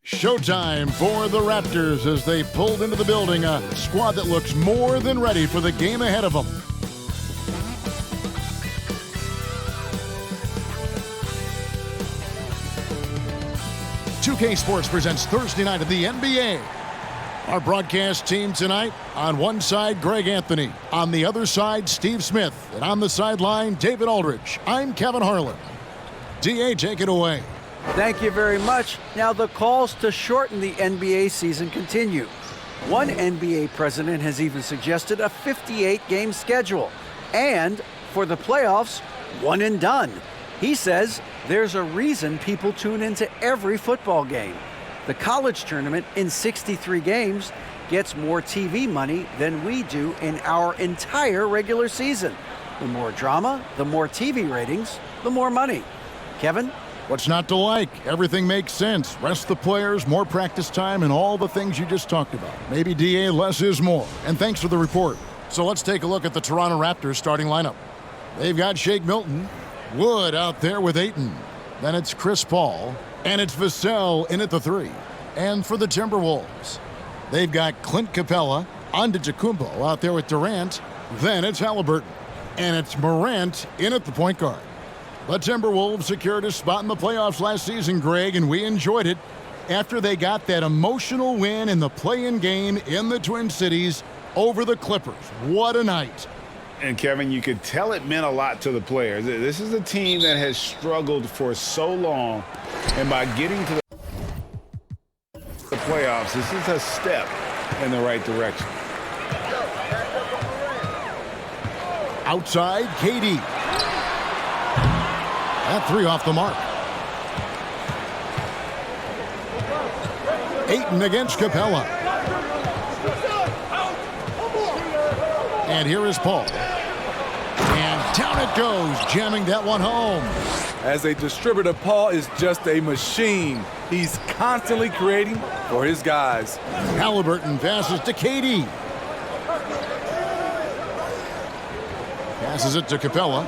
Showtime for the Raptors as they pulled into the building, a squad that looks more than ready for the game ahead of them. "2K Sports presents Thursday night of the NBA. Our broadcast team tonight, on one side, Greg Anthony. On the other side, Steve Smith. And on the sideline, David Aldridge. I'm Kevin Harlan. DA, take it away. Thank you very much. Now the calls to shorten the NBA season continue. One NBA president has even suggested a 58-game schedule. And for the playoffs, one and done. He says there's a reason people tune into every football game. The college tournament in 63 games gets more TV money than we do in our entire regular season. The more drama, the more TV ratings, the more money. Kevin? What's not to like? Everything makes sense. Rest the players, more practice time, and all the things you just talked about. Maybe, DA, less is more. And thanks for the report. So let's take a look at the Toronto Raptors starting lineup. They've got Shake Milton, Wood out there with Ayton. Then it's Chris Paul, and it's Vassell in at the 3. And for the Timberwolves, they've got Clint Capella, Antetokounmpo out there with Durant. Then it's Halliburton, and it's Morant in at the point guard. The Timberwolves secured a spot in the playoffs last season, Greg, and we enjoyed it after they got that emotional win in the play-in game in the Twin Cities over the Clippers. What a night. And, Kevin, you could tell it meant a lot to the players. This is a team that has struggled for so long, and by getting to the playoffs, this is a step in the right direction. Outside, KD. That 3 off the mark. Ayton against Capella. And here is Paul. And down it goes, jamming that one home. As a distributor, Paul is just a machine. He's constantly creating for his guys. Halliburton passes to KD. Passes it to Capella.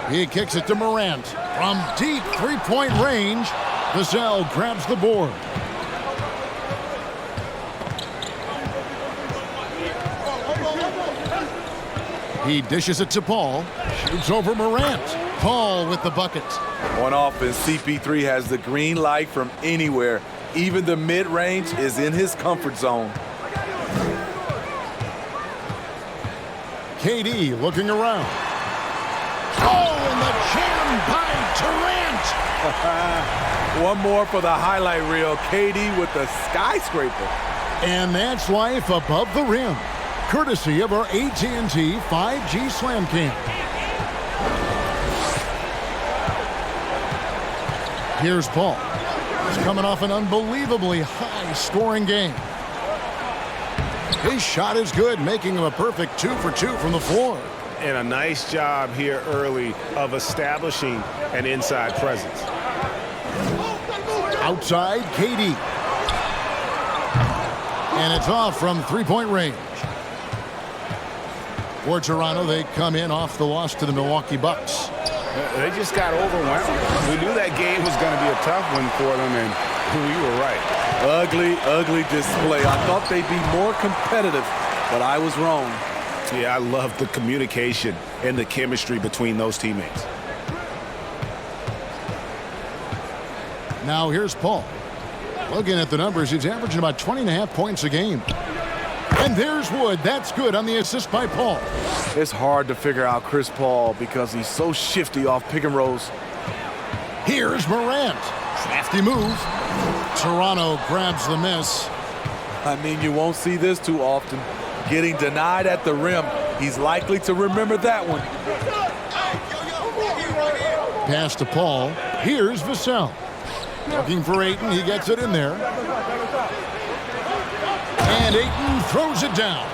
He kicks it to Morant. From deep three-point range, Vassell grabs the board. He dishes it to Paul. Shoots over Morant. Paul with the bucket. On offense, CP3 has the green light from anywhere. Even the mid-range is in his comfort zone. KD looking around. Oh, and the jam by Durant. One more for the highlight reel. KD with the skyscraper. And that's life above the rim, courtesy of our AT&T 5G Slam Cam. Here's Paul. He's coming off an unbelievably high-scoring game. His shot is good, making him a perfect 2 for 2 from the floor. And a nice job here early of establishing an inside presence. Outside, KD. And it's off from three-point range. For Toronto, they come in off the loss to the Milwaukee Bucks. They just got overwhelmed. We knew that game was going to be a tough one for them, and we were right. Ugly display. I thought they'd be more competitive, but I was wrong. Yeah, I love the communication and the chemistry between those teammates. Now here's Paul. Looking at the numbers, he's averaging about 20.5 points a game. And there's Wood. That's good on the assist by Paul. It's hard to figure out Chris Paul because he's so shifty off pick and rolls. Here's Morant. Crafty move. Toronto grabs the miss. I mean, you won't see this too often. Getting denied at the rim. He's likely to remember that one. Pass to Paul. Here's Vassell. Looking for Ayton. He gets it in there. And Ayton throws it down.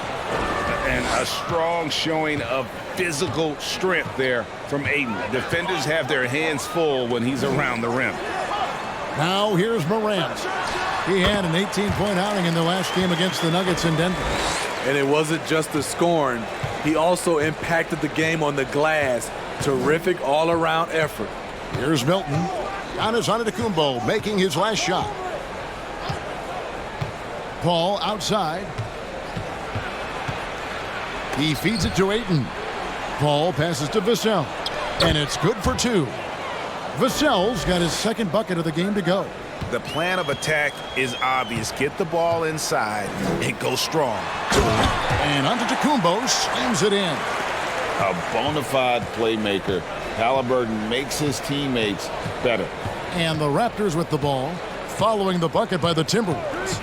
And a strong showing of physical strength there from Ayton. Defenders have their hands full when he's around the rim. Now here's Morant. He had an 18-point outing in the last game against the Nuggets in Denver. And it wasn't just the scoring. He also impacted the game on the glass. Terrific all-around effort. Here's Milton. Giannis Antetokounmpo making his last shot. Paul outside. He feeds it to Ayton. Paul passes to Vassell. And it's good for two. Vassell's got his second bucket of the game to go. The plan of attack is obvious. Get the ball inside and go strong. And Antetokounmpo slams it in. A bona fide playmaker. Halliburton makes his teammates better. And the Raptors with the ball, following the bucket by the Timberwolves.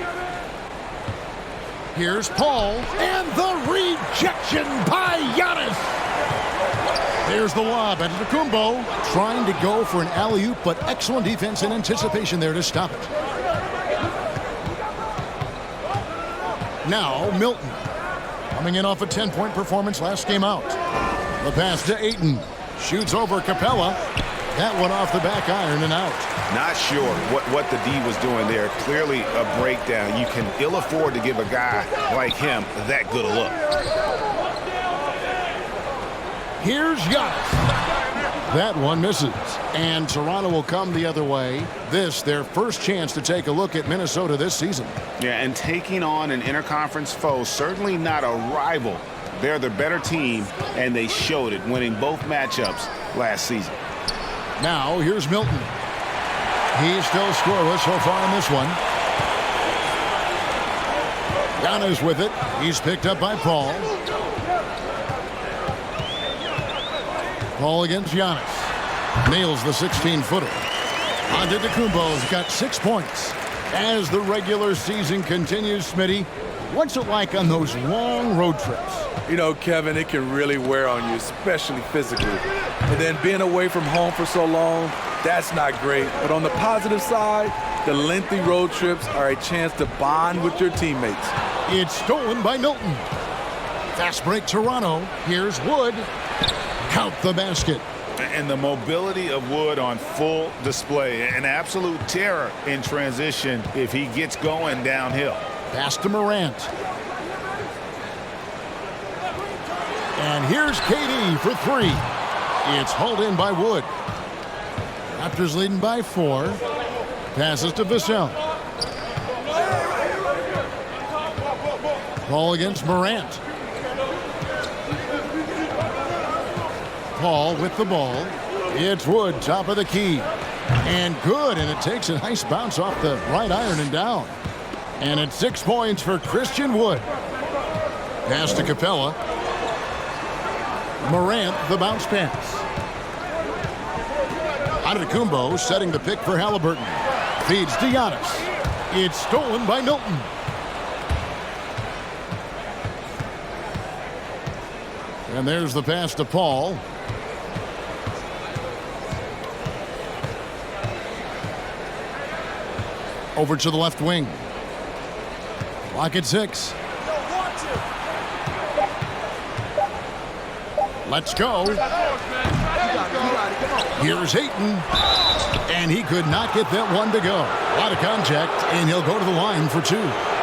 Here's Paul, and the rejection by Giannis. There's the lob. Antetokounmpo trying to go for an alley-oop, but excellent defense and anticipation there to stop it. Now Milton, coming in off a 10-point performance last game out. The pass to Ayton. Shoots over Capella. That one off the back iron and out. Not sure what the D was doing there. Clearly a breakdown. You can ill afford to give a guy like him that good a look. Here's Giannis. That one misses. And Toronto will come the other way. This, their first chance to take a look at Minnesota this season. Yeah, and taking on an interconference foe, certainly not a rival. They're the better team, and they showed it, winning both matchups last season. Now, here's Milton. He's still scoreless so far in this one. Giannis with it. He's picked up by Paul. Paul against Giannis. Nails the 16-footer. Antetokounmpo's got 6 points. As the regular season continues, Smitty, what's it like on those long road trips? You know, Kevin, it can really wear on you, especially physically. And then being away from home for so long, that's not great. But on the positive side, the lengthy road trips are a chance to bond with your teammates. It's stolen by Milton. Fast break Toronto. Here's Wood. Count the basket. And the mobility of Wood on full display. An absolute terror in transition if he gets going downhill. Pass to Morant. And here's KD for three. It's hauled in by Wood. Raptors leading by 4. Passes to Vassell. Paul against Morant. Paul with the ball. It's Wood, top of the key. And good, and it takes a nice bounce off the right iron and down. And it's 6 points for Christian Wood. Pass to Capella. Morant, the bounce pass. Antetokounmpo setting the pick for Halliburton. Feeds to Giannis. It's stolen by Milton. And there's the pass to Paul. Over to the left wing. Clock at 6. Let's go. Here's Ayton. And he could not get that one to go. A lot of contact, and he'll go to the line for 2.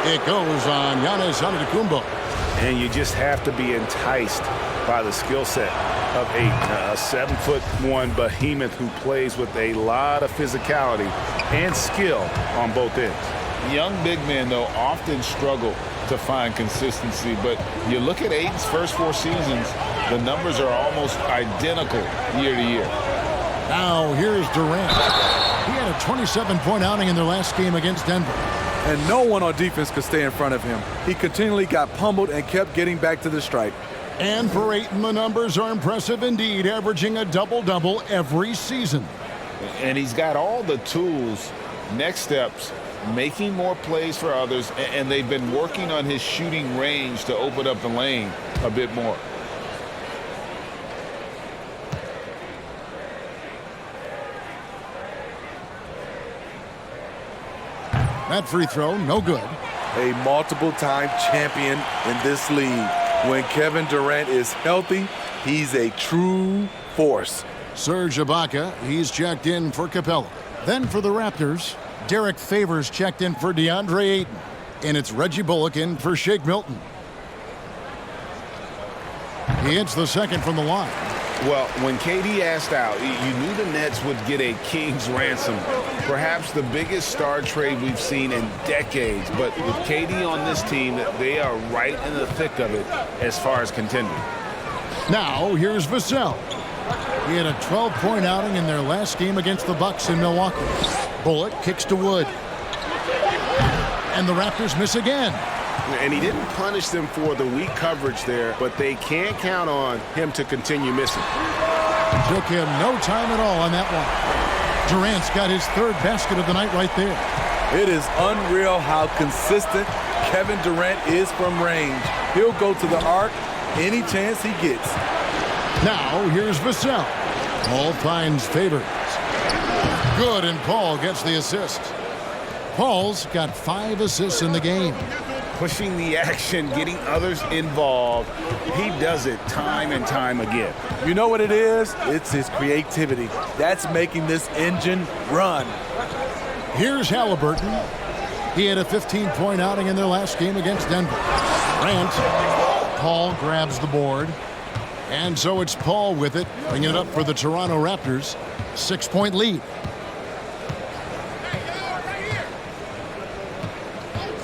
It goes on Giannis Antetokounmpo. And you just have to be enticed by the skill set of Ayton, a 7'1" behemoth who plays with a lot of physicality and skill on both ends. Young big men, though, often struggle to find consistency, but you look at Ayton's first 4 seasons, the numbers are almost identical year to year. Now here's Durant. He had a 27-point outing in their last game against Denver. And no one on defense could stay in front of him. He continually got pummeled and kept getting back to the stripe. And for Ayton, the numbers are impressive indeed, averaging a double-double every season. And he's got all the tools, next steps, making more plays for others, and they've been working on his shooting range to open up the lane a bit more. That free throw, no good. A multiple-time champion in this league. When Kevin Durant is healthy, he's a true force. Serge Ibaka, he's checked in for Capella. Then for the Raptors, Derek Favors checked in for DeAndre Ayton. And it's Reggie Bullock in for Shake Milton. He hits the second from the line. Well, when KD asked out, you knew the Nets would get a king's ransom. Perhaps the biggest star trade we've seen in decades. But with KD on this team, they are right in the thick of it as far as contending. Now, here's Vassell. He had a 12-point outing in their last game against the Bucks in Milwaukee. Bullock kicks to Wood. And the Raptors miss again. And he didn't punish them for the weak coverage there, but they can't count on him to continue missing. Took him no time at all on that one. Durant's got his third basket of the night right there. It is unreal how consistent Kevin Durant is from range. He'll go to the arc any chance he gets. Now, here's Vassell. Paul finds Favors. Good, and Paul gets the assist. Paul's got 5 assists in the game. Pushing the action, getting others involved. He does it time and time again. You know what it is? It's his creativity. That's making this engine run. Here's Halliburton. He had a 15-point outing in their last game against Denver. Grant. Paul grabs the board. And so it's Paul with it, bringing it up for the Toronto Raptors. 6-point lead.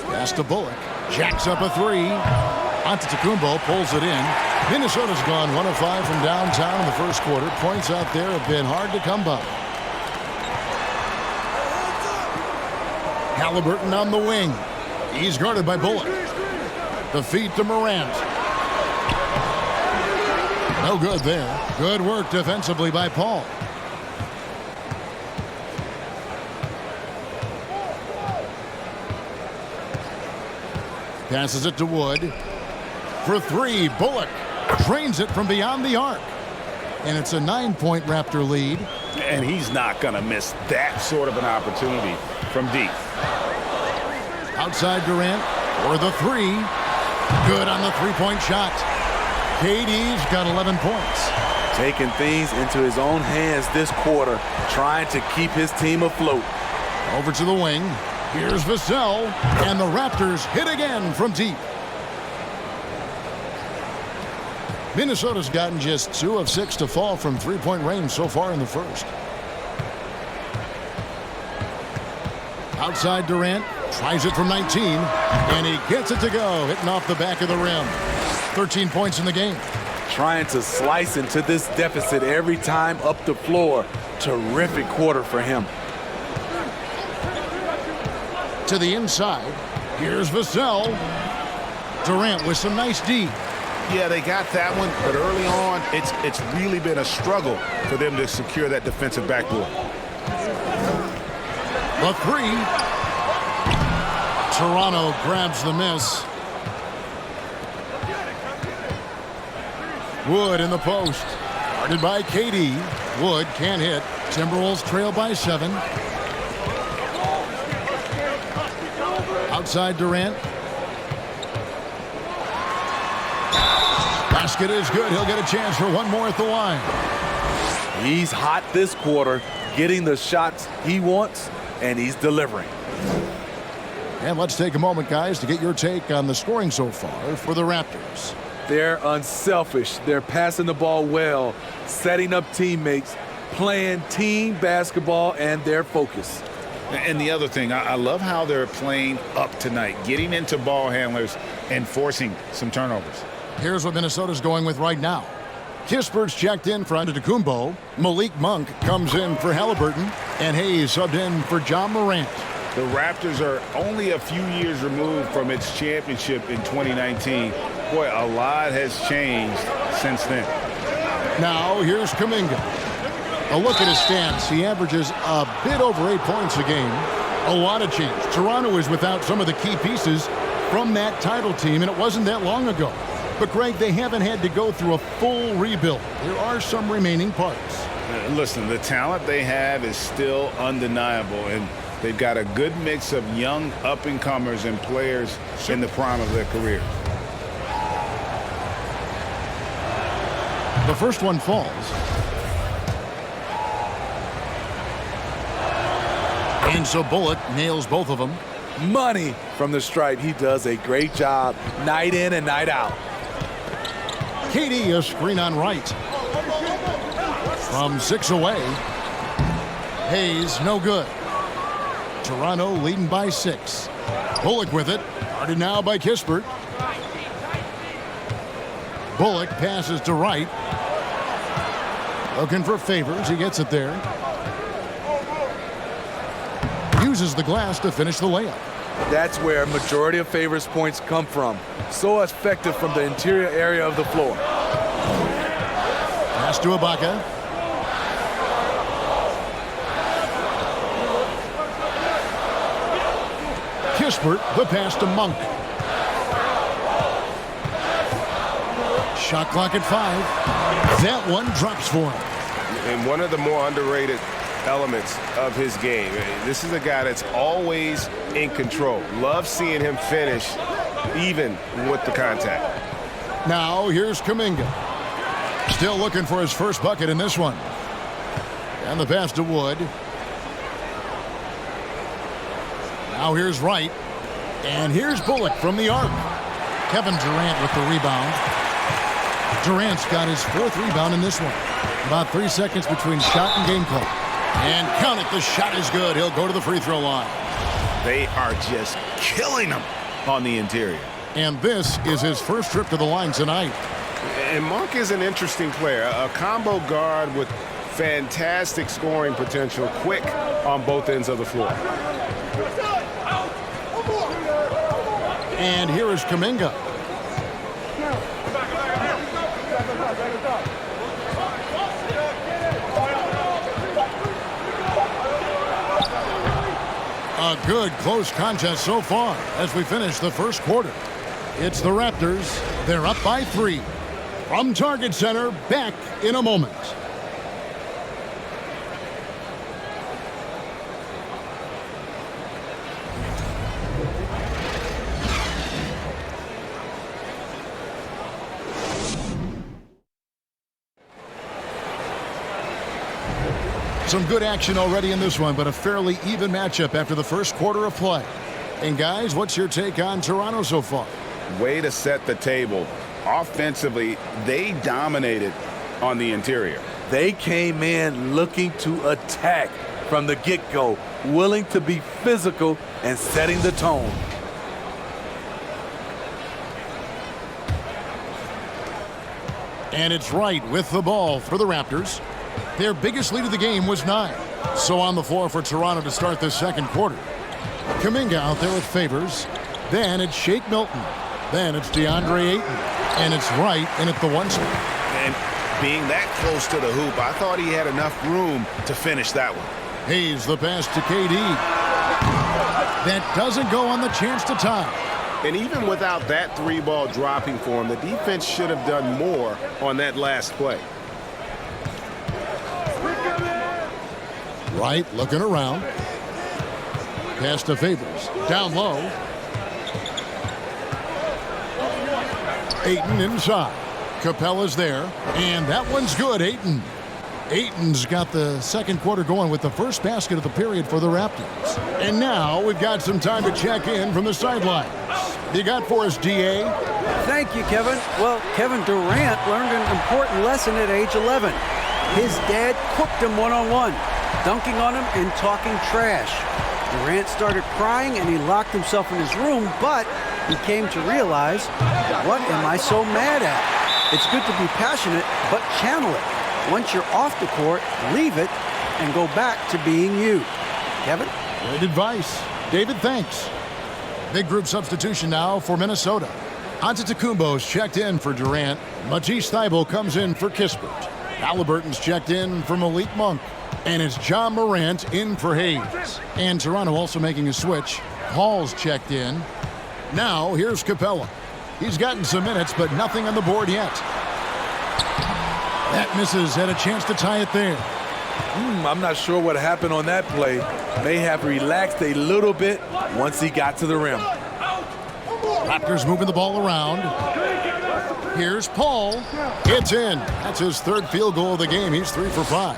Pass to Bullock. Jacks up a 3. Antetokounmpo pulls it in. Minnesota's gone 1 of 5 from downtown in the first quarter. Points out there have been hard to come by. Halliburton on the wing. He's guarded by Bullock. The feed to Morant. No good there. Good work defensively by Paul. Passes it to Wood. For 3, Bullock drains it from beyond the arc. And it's a 9-point Raptor lead. And he's not going to miss that sort of an opportunity from deep. Outside Durant for the 3. Good on the 3-point shot. KD's got 11 points. Taking things into his own hands this quarter, trying to keep his team afloat. Over to the wing. Here's Vassell, and the Raptors hit again from deep. Minnesota's gotten just 2 of 6 to fall from 3-point range so far in the first. Outside Durant, tries it from 19, and he gets it to go, hitting off the back of the rim. 13 points in the game. Trying to slice into this deficit every time up the floor. Terrific quarter for him. To the inside. Here's Vassell. Durant with some nice D. Yeah, they got that one, but early on, it's really been a struggle for them to secure that defensive backboard. The 3. Toronto grabs the miss. Wood in the post. Guarded by KD. Wood can't hit. Timberwolves trail by 7. Outside Durant. Basket is good. He'll get a chance for one more at the line. He's hot this quarter, getting the shots he wants, and he's delivering. And let's take a moment, guys, to get your take on the scoring so far for the Raptors. They're unselfish. They're passing the ball well, setting up teammates, playing team basketball, and they're focused. And the other thing, I love how they're playing up tonight, getting into ball handlers and forcing some turnovers. Here's what Minnesota's going with right now. Kispert's checked in for Antetokounmpo. Malik Monk comes in for Halliburton. And Hayes subbed in for John Morant. The Raptors are only a few years removed from its championship in 2019. Boy, a lot has changed since then. Now, here's Kuminga. A look at his stats. He averages a bit over 8 points a game. A lot of change. Toronto is without some of the key pieces from that title team, and it wasn't that long ago. But, Greg, they haven't had to go through a full rebuild. There are some remaining parts. Listen, the talent they have is still undeniable, and they've got a good mix of young up-and-comers and players in the prime of their career. The first one falls. And so Bullock nails both of them. Money from the stripe. He does a great job night in and night out. KD a screen on right. From 6 away. Hayes, no good. Toronto leading by 6. Bullock with it. Guarded now by Kispert. Bullock passes to Wright. Looking for Favors. He gets it there. Uses the glass to finish the layup. That's where majority of Favors points come from. So effective from the interior area of the floor. Pass to Ibaka. Kispert, the pass to Monk. Shot clock at 5. That one drops for him. And one of the more underrated elements of his game. This is a guy that's always in control. Love seeing him finish even with the contact. Now here's Kuminga. Still looking for his first bucket in this one. And the pass to Wood. Now here's Wright. And here's Bullock from the arc. Kevin Durant with the rebound. Durant's got his 4th rebound in this one. About 3 seconds between shot and game clock. And count it, the shot is good. He'll go to the free throw line. They are just killing him on the interior. And this is his first trip to the line tonight. And Monk is an interesting player. A combo guard with fantastic scoring potential, quick on both ends of the floor. And here is Kuminga. A good close contest so far as we finish the first quarter. It's the Raptors. They're up by 3. From Target Center, back in a moment. Some good action already in this one, but a fairly even matchup after the first quarter of play. And guys, what's your take on Toronto so far? Way to set the table. Offensively, they dominated on the interior. They came in looking to attack from the get-go, willing to be physical and setting the tone. And it's Wright with the ball for the Raptors. Their biggest lead of the game was 9. So on the floor for Toronto to start this second quarter. Kuminga out there with Favors. Then it's Shake Milton. Then it's DeAndre Ayton. And it's Wright in at the 1 spot. And being that close to the hoop, I thought he had enough room to finish that one. Hayes the pass to KD. That doesn't go on the chance to tie. And even without that 3-ball dropping for him, the defense should have done more on that last play. Wright looking around. Pass to Favors. Down low. Ayton inside. Capella's there. And that one's good, Ayton. Ayton's got the second quarter going with the first basket of the period for the Raptors. And now we've got some time to check in from the sidelines. You got for us, D.A.? Thank you, Kevin. Well, Kevin Durant learned an important lesson at age 11. His dad cooked him one-on-one, dunking on him and talking trash. Durant started crying and he locked himself in his room, but he came to realize, what am I so mad at? It's good to be passionate, but channel it. Once you're off the court, leave it and go back to being you. Kevin? Great advice. David, thanks. Big group substitution now for Minnesota. Antetokounmpo's checked in for Durant. Matisse Thybulle comes in for Kispert. Halliburton's checked in for Malik Monk. And it's John Morant in for Hayes. And Toronto also making a switch. Paul's checked in. Now here's Capella. He's gotten some minutes, but nothing on the board yet. That misses, had a chance to tie it there. I'm not sure what happened on that play. May have relaxed a little bit once he got to the rim. Raptors moving the ball around. Here's Paul. It's in. That's his 3rd field goal of the game. He's 3 for 5.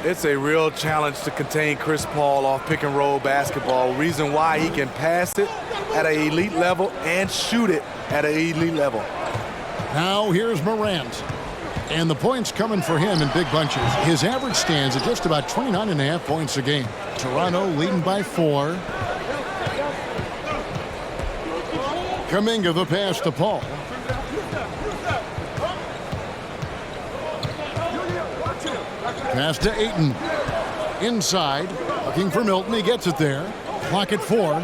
It's a real challenge to contain Chris Paul off pick-and-roll basketball. Reason why he can pass it at an elite level and shoot it at an elite level. Now here's Morant. And the points coming for him in big bunches. His average stands at just about 29.5 points a game. Toronto leading by 4. Kuminga the pass to Paul. Pass to Ayton. Inside. Looking for Milton. He gets it there. Clock at 4.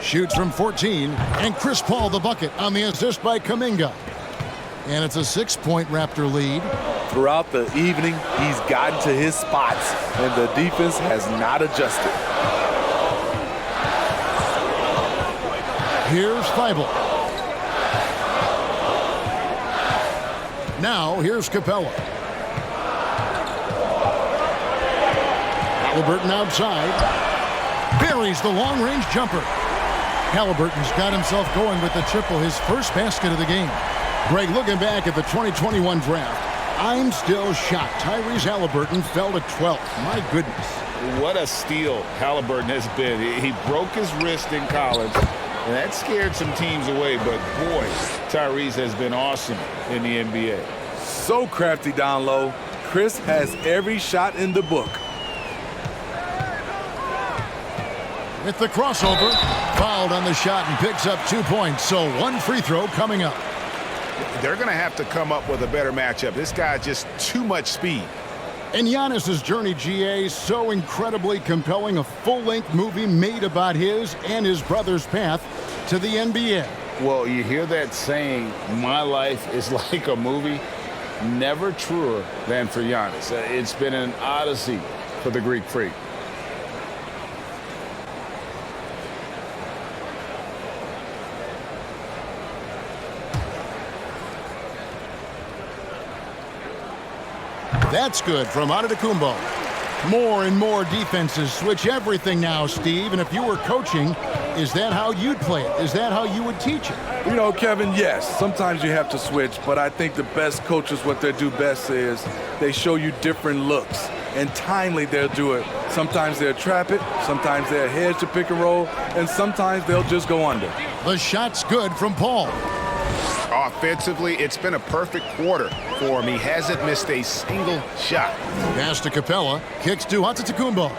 Shoots from 14. And Chris Paul the bucket on the assist by Kuminga. And it's a 6-point Raptor lead. Throughout the evening, he's gotten to his spots, and the defense has not adjusted. Here's Thibault. Now, here's Capella. Halliburton outside. Buries the long-range jumper. Halliburton's got himself going with the triple, his first basket of the game. Greg, looking back at the 2021 draft, I'm still shocked. Tyrese Halliburton fell to 12th. My goodness. What a steal Halliburton has been. He broke his wrist in college, and that scared some teams away. But, boy, Tyrese has been awesome in the NBA. So crafty down low. Chris has every shot in the book. With the crossover, fouled on the shot and picks up 2 points. So 1 free throw coming up. They're going to have to come up with a better matchup. This guy just too much speed. And Giannis's journey, GA, so incredibly compelling. A full-length movie made about his and his brother's path to the NBA. Well, you hear that saying, my life is like a movie. Never truer than for Giannis. It's been an odyssey for the Greek freak. That's good from Antetokounmpo. More and more defenses switch everything now, Steve. And if you were coaching, is that how you'd play it? Is that how you would teach it? You know, Kevin, yes, sometimes you have to switch, but I think the best coaches, what they do best is they show you different looks, and timely they'll do it. Sometimes they'll trap it, sometimes they'll hedge the pick and roll, and sometimes they'll just go under. The shot's good from Paul. Offensively, it's been a perfect quarter for him. He hasn't missed a single shot. Pass to Capella, kicks to Antetokounmpo.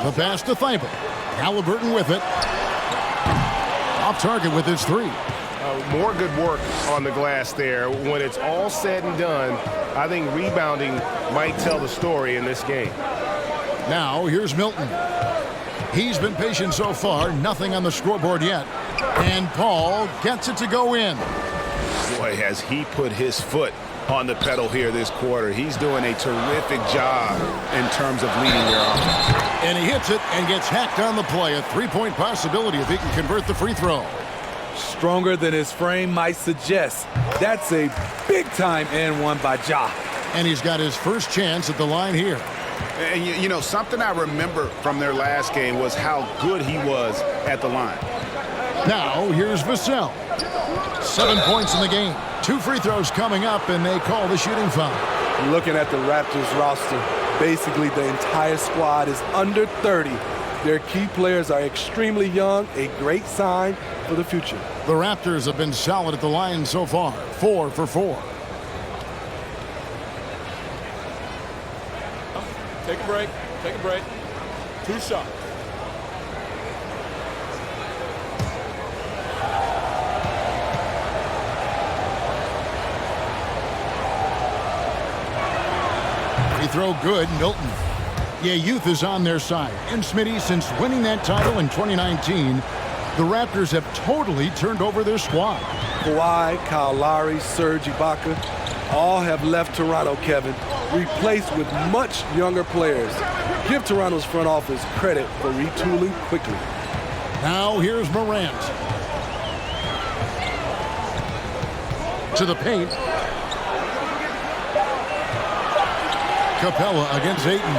The pass to Thibault. Halliburton with it. Off target with his 3. More good work on the glass there. When it's all said and done, I think rebounding might tell the story in this game. Now, here's Milton. He's been patient so far, nothing on the scoreboard yet. And Paul gets it to go in. Boy, has he put his foot on the pedal here this quarter. He's doing a terrific job in terms of leading their offense. And he hits it and gets hacked on the play. A 3-point possibility if he can convert the free throw. Stronger than his frame might suggest. That's a big-time and one by Ja. And he's got his first chance at the line here. And you know, something I remember from their last game was how good he was at the line. Now, here's Vassell. 7 points in the game. 2 free throws coming up, and they call the shooting foul. Looking at the Raptors roster, basically the entire squad is under 30. Their key players are extremely young, a great sign for the future. The Raptors have been solid at the line so far, 4 for 4. Take a break. Take a break. 2 shots. Free throw good, Milton. Yeah, youth is on their side. And Smitty, since winning that title in 2019, the Raptors have totally turned over their squad. Kawhi, Kyle Lowry, Serge Ibaka, all have left Toronto, Kevin, replaced with much younger players. Give Toronto's front office credit for retooling quickly. Now here's Morant. To the paint. Capella against Ayton.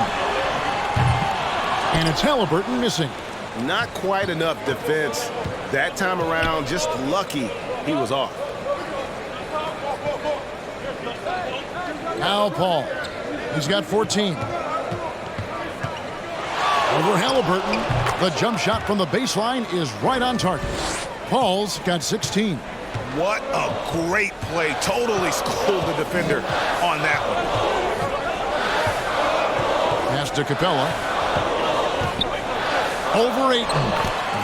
And it's Halliburton missing. Not quite enough defense. That time around, just lucky he was off. Now Paul. He's got 14. Over Halliburton. The jump shot from the baseline is right on target. Paul's got 16. What a great play. Totally schooled the defender on that one. Pass to Capella. Over Ayton.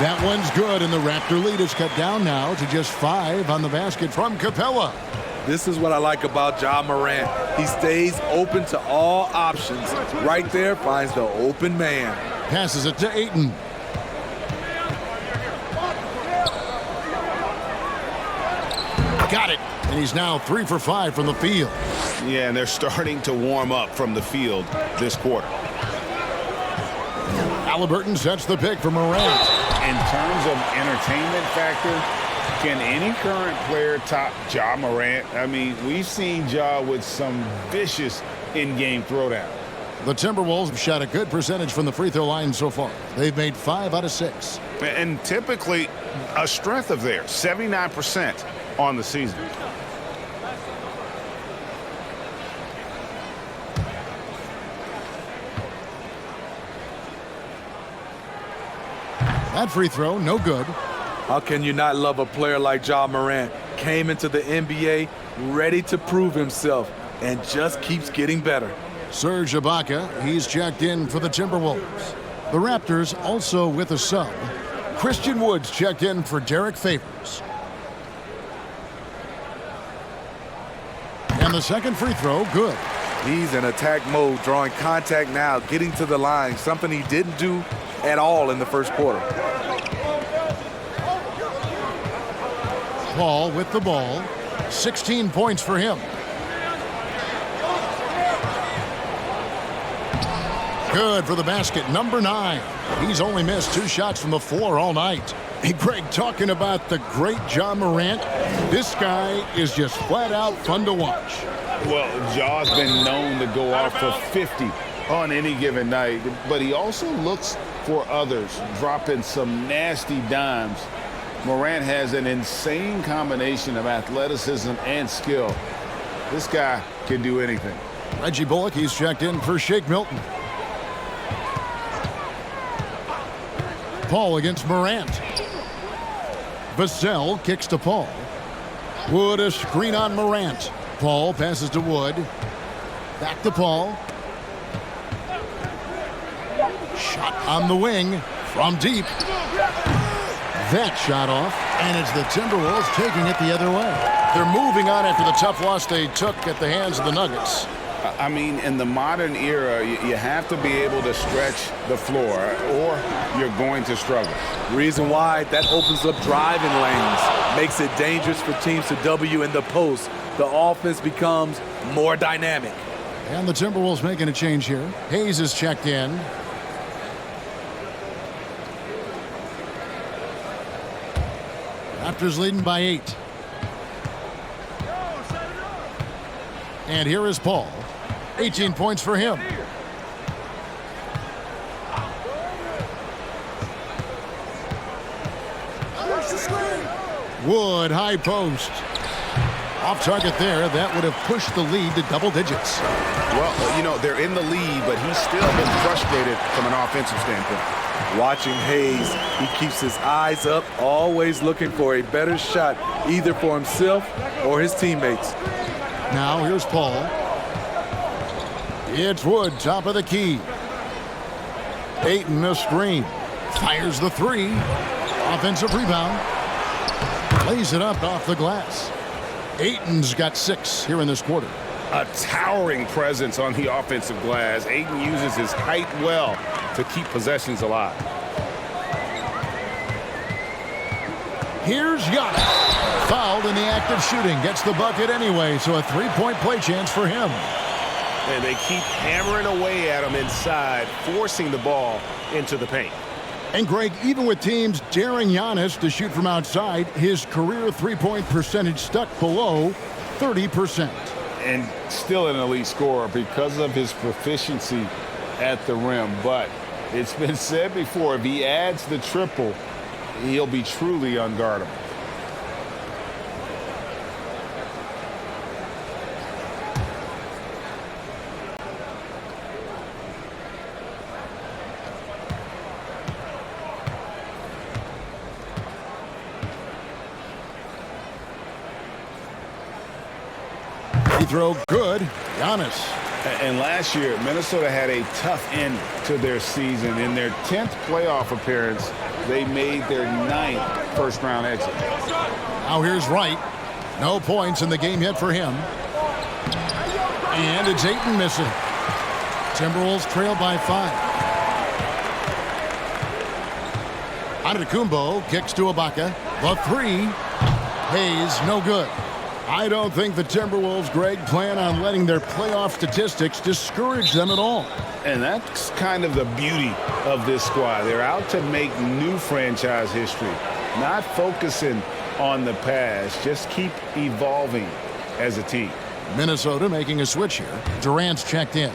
That one's good, and the Raptor lead is cut down now to just 5 on the basket from Capella. This is what I like about Ja Morant. He stays open to all options. Right there, finds the open man. Passes it to Ayton. Got it. And he's now 3 for 5 from the field. Yeah, and they're starting to warm up from the field this quarter. Halliburton sets the pick for Morant. In terms of entertainment factor, can any current player top Ja Morant? I mean, we've seen Ja with some vicious in-game throwdown. The Timberwolves have shot a good percentage from the free throw line so far. They've made 5 out of 6. And typically a strength of theirs, 79% on the season. That free throw, no good. How can you not love a player like Ja Morant? Came into the NBA ready to prove himself and just keeps getting better. Serge Ibaka, he's checked in for the Timberwolves. The Raptors also with a sub. Christian Woods checked in for Derek Favors. And the second free throw, good. He's in attack mode, drawing contact now, getting to the line, something he didn't do at all in the first quarter. Paul with the ball. 16 points for him. Good for the basket, number 9. He's only missed 2 shots from the floor all night. Hey, Greg, talking about the great Ja Morant, this guy is just flat out fun to watch. Well, Ja's been known to go off for 50 on any given night, but he also looks for others, dropping some nasty dimes. Morant has an insane combination of athleticism and skill. This guy can do anything. Reggie Bullock, he's checked in for Shake Milton. Paul against Morant. Vassell kicks to Paul. Wood a screen on Morant. Paul passes to Wood. Back to Paul. Shot on the wing from deep. That shot off, and it's the Timberwolves taking it the other way. They're moving on after the tough loss they took at the hands of the Nuggets. I mean, in the modern era, you have to be able to stretch the floor, or you're going to struggle. Reason why, that opens up driving lanes, makes it dangerous for teams to W in the post. The offense becomes more dynamic. And the Timberwolves making a change here. Hayes is checked in. Raptors leading by 8. And here is Paul. 18 points for him. Wood, high post. Off target there. That would have pushed the lead to double digits. Well, you know, they're in the lead, but he's still been frustrated from an offensive standpoint. Watching Hayes, he keeps his eyes up, always looking for a better shot, either for himself or his teammates. Now here's Paul. It's Wood, top of the key. Ayton a screen. Fires the 3. Offensive rebound. Lays it up off the glass. Ayton's got 6 here in this quarter. A towering presence on the offensive glass. Ayton uses his height well to keep possessions alive. Here's Giannis. Fouled in the act of shooting. Gets the bucket anyway, so a 3-point play chance for him. And they keep hammering away at him inside, forcing the ball into the paint. And Greg, even with teams daring Giannis to shoot from outside, his career 3-point percentage stuck below 30%. And still an elite scorer because of his proficiency at the rim. But it's been said before, if he adds the triple, he'll be truly unguardable. throw, good. Giannis. And last year, Minnesota had a tough end to their season. In their 10th playoff appearance, they made their 9th first-round exit. Now here's Wright. No points in the game yet for him. And it's Ayton missing. Timberwolves trail by 5. Antetokounmpo kicks to Ibaka. The 3. Hayes, no good. I don't think the Timberwolves, Greg, plan on letting their playoff statistics discourage them at all. And that's kind of the beauty of this squad. They're out to make new franchise history, not focusing on the past. Just keep evolving as a team. Minnesota making a switch here. Durant's checked in.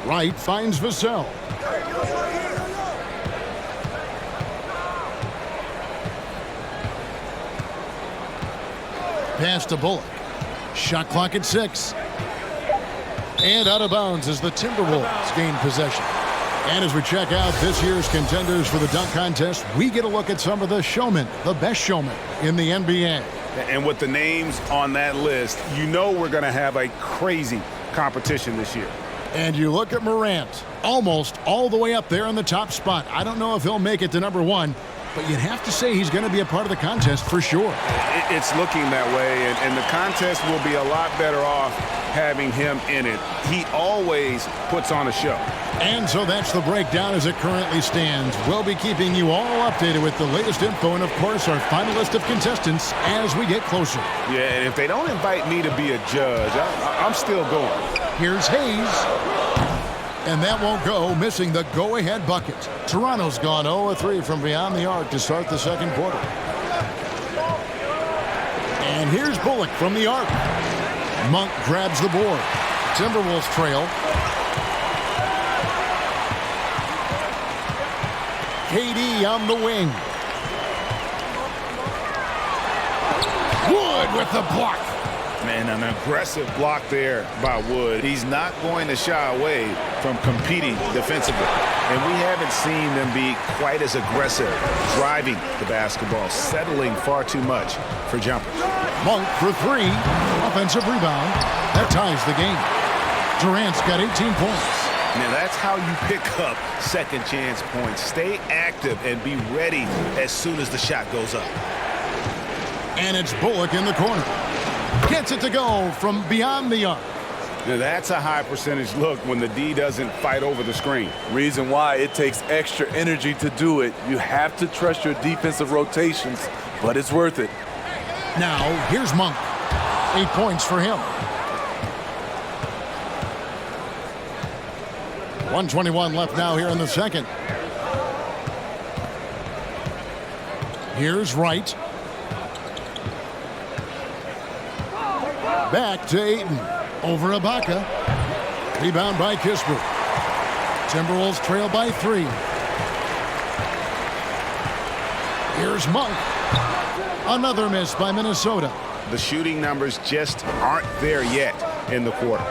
Wright finds Vassell. Pass to Bullock. Shot clock at 6. And out of bounds as the Timberwolves gain possession. And as we check out this year's contenders for the dunk contest, we get a look at some of the showmen, the best showmen in the NBA. And with the names on that list, you know we're going to have a crazy competition this year. And you look at Morant, almost all the way up there in the top spot. I don't know if he'll make it to number 1, but you'd have to say he's going to be a part of the contest for sure. It's looking that way, and the contest will be a lot better off having him in it. He always puts on a show. And so that's the breakdown as it currently stands. We'll be keeping you all updated with the latest info and, of course, our final list of contestants as we get closer. Yeah, and if they don't invite me to be a judge, I'm still going. Here's Hayes. And that won't go, missing the go-ahead bucket. Toronto's gone 0-3 from beyond the arc to start the second quarter. And here's Bullock from the arc. Monk grabs the board. Timberwolves trail. KD on the wing. Wood with the block. Man, an aggressive block there by Wood. He's not going to shy away from competing defensively. And we haven't seen them be quite as aggressive driving the basketball, settling far too much for jumpers. Monk for 3. Offensive rebound. That ties the game. Durant's got 18 points. Now that's how you pick up second chance points. Stay active and be ready as soon as the shot goes up. And it's Bullock in the corner. Gets it to go from beyond the arc. Now that's a high percentage look when the D doesn't fight over the screen. Reason why it takes extra energy to do it. You have to trust your defensive rotations, but it's worth it. Now, here's Monk. 8 points for him. 1:21 left now here in the second. Here's Wright. Back to Ayton. Over Ibaka. Rebound by Kispert. Timberwolves trail by 3. Here's Monk. Another miss by Minnesota. The shooting numbers just aren't there yet in the quarter.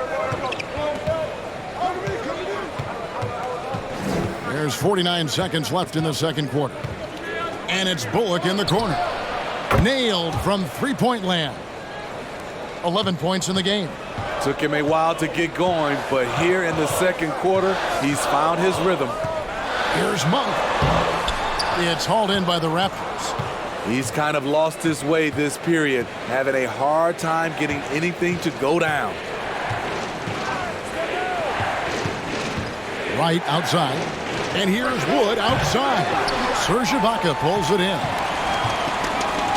There's 49 seconds left in the second quarter. And it's Bullock in the corner. Nailed from three-point land. 11 points in the game. Took him a while to get going, but here in the second quarter, he's found his rhythm. Here's Monk. It's hauled in by the Raptors. He's kind of lost his way this period, having a hard time getting anything to go down. Right outside. And here's Wood outside. Serge Ibaka pulls it in.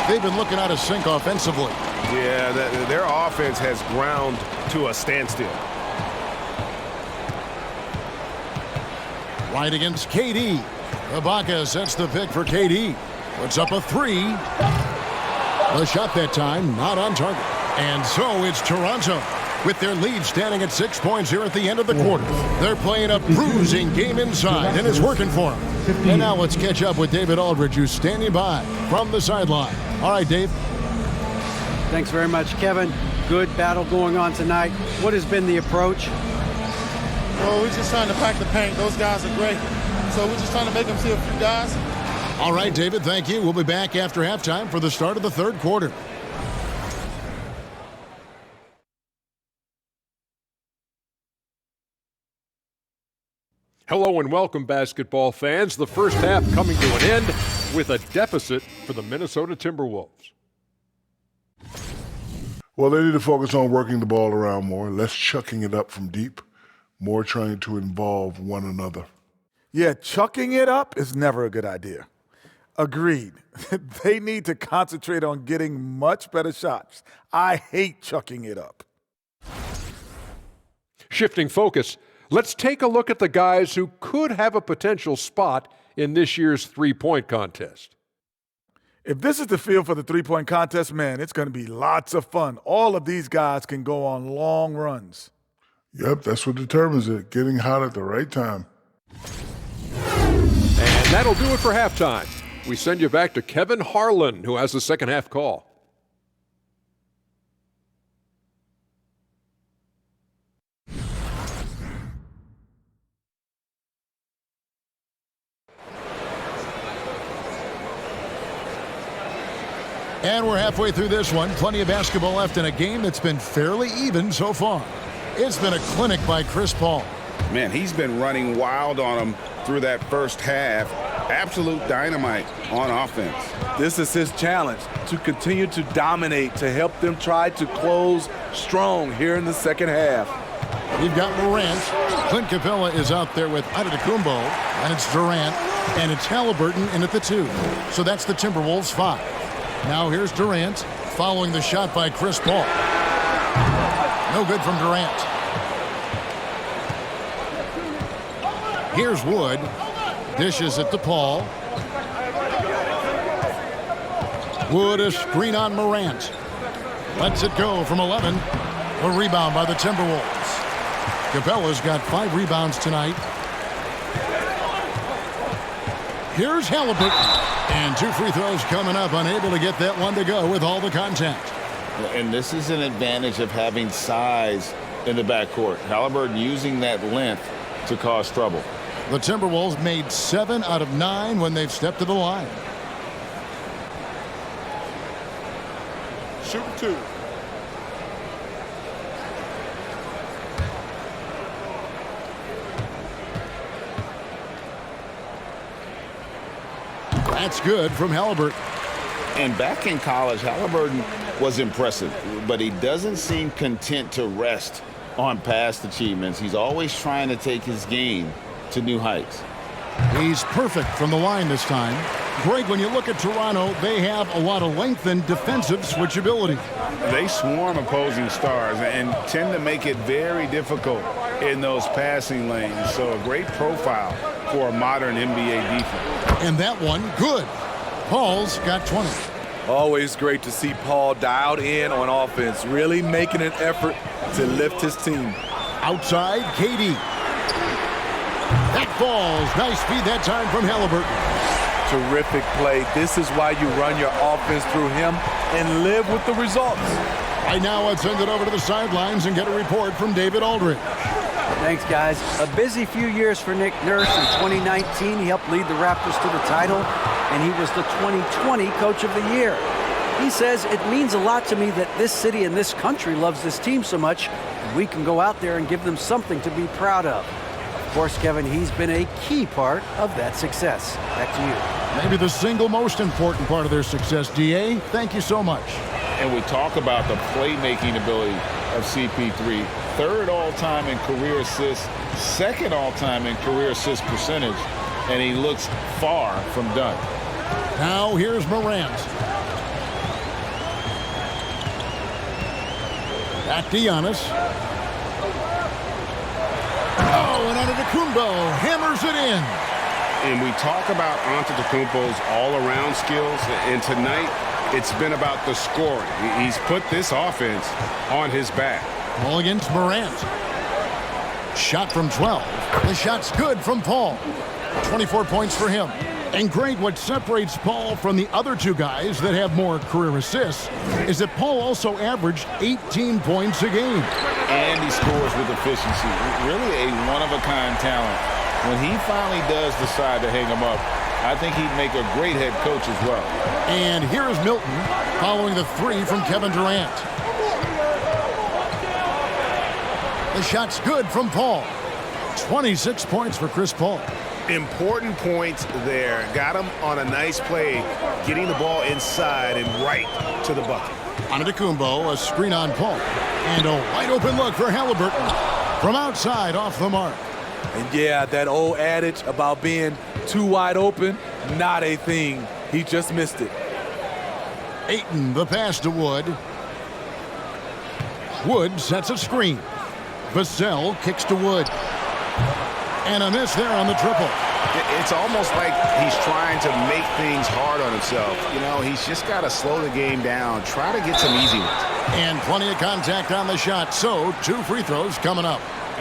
They've been looking out of sync offensively. Yeah, their offense has ground to a standstill. Right against KD. Ibaka sets the pick for KD. Puts up a 3. The shot that time not on target. And so it's Toronto with their lead standing at 6 points here at the end of the quarter. They're playing a bruising game inside, and it's working for them. And now let's catch up with David Aldridge, who's standing by from the sideline. All right, Dave. Thanks very much, Kevin. Good battle going on tonight. What has been the approach? Well, we're just trying to pack the paint. Those guys are great. So we're just trying to make them see a few guys All right, David, thank you. We'll be back after halftime for the start of the third quarter. Hello and welcome, basketball fans. The first half coming to an end with a deficit for the Minnesota Timberwolves. Well, they need to focus on working the ball around more, less chucking it up from deep, more trying to involve one another. Yeah, chucking it up is never a good idea. Agreed. They need to concentrate on getting much better shots. I hate chucking it up. Shifting focus, let's take a look at the guys who could have a potential spot in this year's three-point contest. If this is the field for the three-point contest, man, it's going to be lots of fun. All of these guys can go on long runs. Yep, that's what determines it, getting hot at the right time. And that'll do it for halftime. We send you back to Kevin Harlan, who has the second half call. And we're halfway through this one. Plenty of basketball left in a game that's been fairly even so far. It's been a clinic by Chris Paul. Man, he's been running wild on him through that first half. Absolute dynamite on offense. This is his challenge, to continue to dominate, to help them try to close strong here in the second half. You've got Morant. Clint Capella is out there with Antetokounmpo, and it's Durant, and it's Halliburton in at the 2. So that's the Timberwolves 5. Now here's Durant following the shot by Chris Paul. No good from Durant. Here's Wood. Dishes it to Paul. Wood, a screen on Morant. Lets it go from 11. A rebound by the Timberwolves. Capella's got 5 rebounds tonight. Here's Halliburton. And 2 free throws coming up, unable to get that one to go with all the contact. And this is an advantage of having size in the backcourt. Halliburton using that length to cause trouble. The Timberwolves made 7 out of 9 when they've stepped to the line. Shoot 2. That's good from Halliburton. And back in college, Halliburton was impressive, but he doesn't seem content to rest on past achievements. He's always trying to take his game to new heights. He's perfect from the line this time. Greg, when you look at Toronto, they have a lot of length and defensive switchability. They swarm opposing stars and tend to make it very difficult in those passing lanes. So a great profile for a modern NBA defense. And that one, good. Paul's got 20. Always great to see Paul dialed in on offense, really making an effort to lift his team. Outside, KD. That falls. Nice feed that time from Halliburton. Terrific play. This is why you run your offense through him and live with the results. Right now, let's send it over to the sidelines and get a report from David Aldridge. Thanks, guys. A busy few years for Nick Nurse. In 2019, he helped lead the Raptors to the title, and he was the 2020 Coach of the Year. He says, it means a lot to me that this city and this country loves this team so much, and we can go out there and give them something to be proud of. Of course, Kevin, he's been a key part of that success. Back to you. Maybe the single most important part of their success, D.A. Thank you so much. And we talk about the playmaking ability of CP3. 3rd all-time in career assists, 2nd all-time in career assist percentage, and he looks far from done. Now here's Morant. Back to Giannis. Oh, and Antetokounmpo hammers it in. And we talk about Antetokounmpo's all-around skills, and tonight it's been about the scoring. He's put this offense on his back. Ball against Morant. Shot from 12. The shot's good from Paul. 24 points for him. And Greg, what separates Paul from the other 2 guys that have more career assists is that Paul also averaged 18 points a game. And he scores with efficiency. Really a one-of-a-kind talent. When he finally does decide to hang him up, I think he'd make a great head coach as well. And here's Milton following the three from Kevin Durant. The shot's good from Paul. 26 points for Chris Paul. Important points there. Got him on a nice play, getting the ball inside and right to the bucket. Antetokounmpo, a screen on Paul. And a wide open look for Halliburton. From outside, off the mark. And yeah, that old adage about being too wide open, not a thing. He just missed it. Ayton, the pass to Wood. Wood sets a screen. Vassell kicks to Wood. And a miss there on the triple. It's almost like he's trying to make things hard on himself. You know, he's just got to slow the game down, try to get some easy ones. And plenty of contact on the shot, so 2 free throws coming up.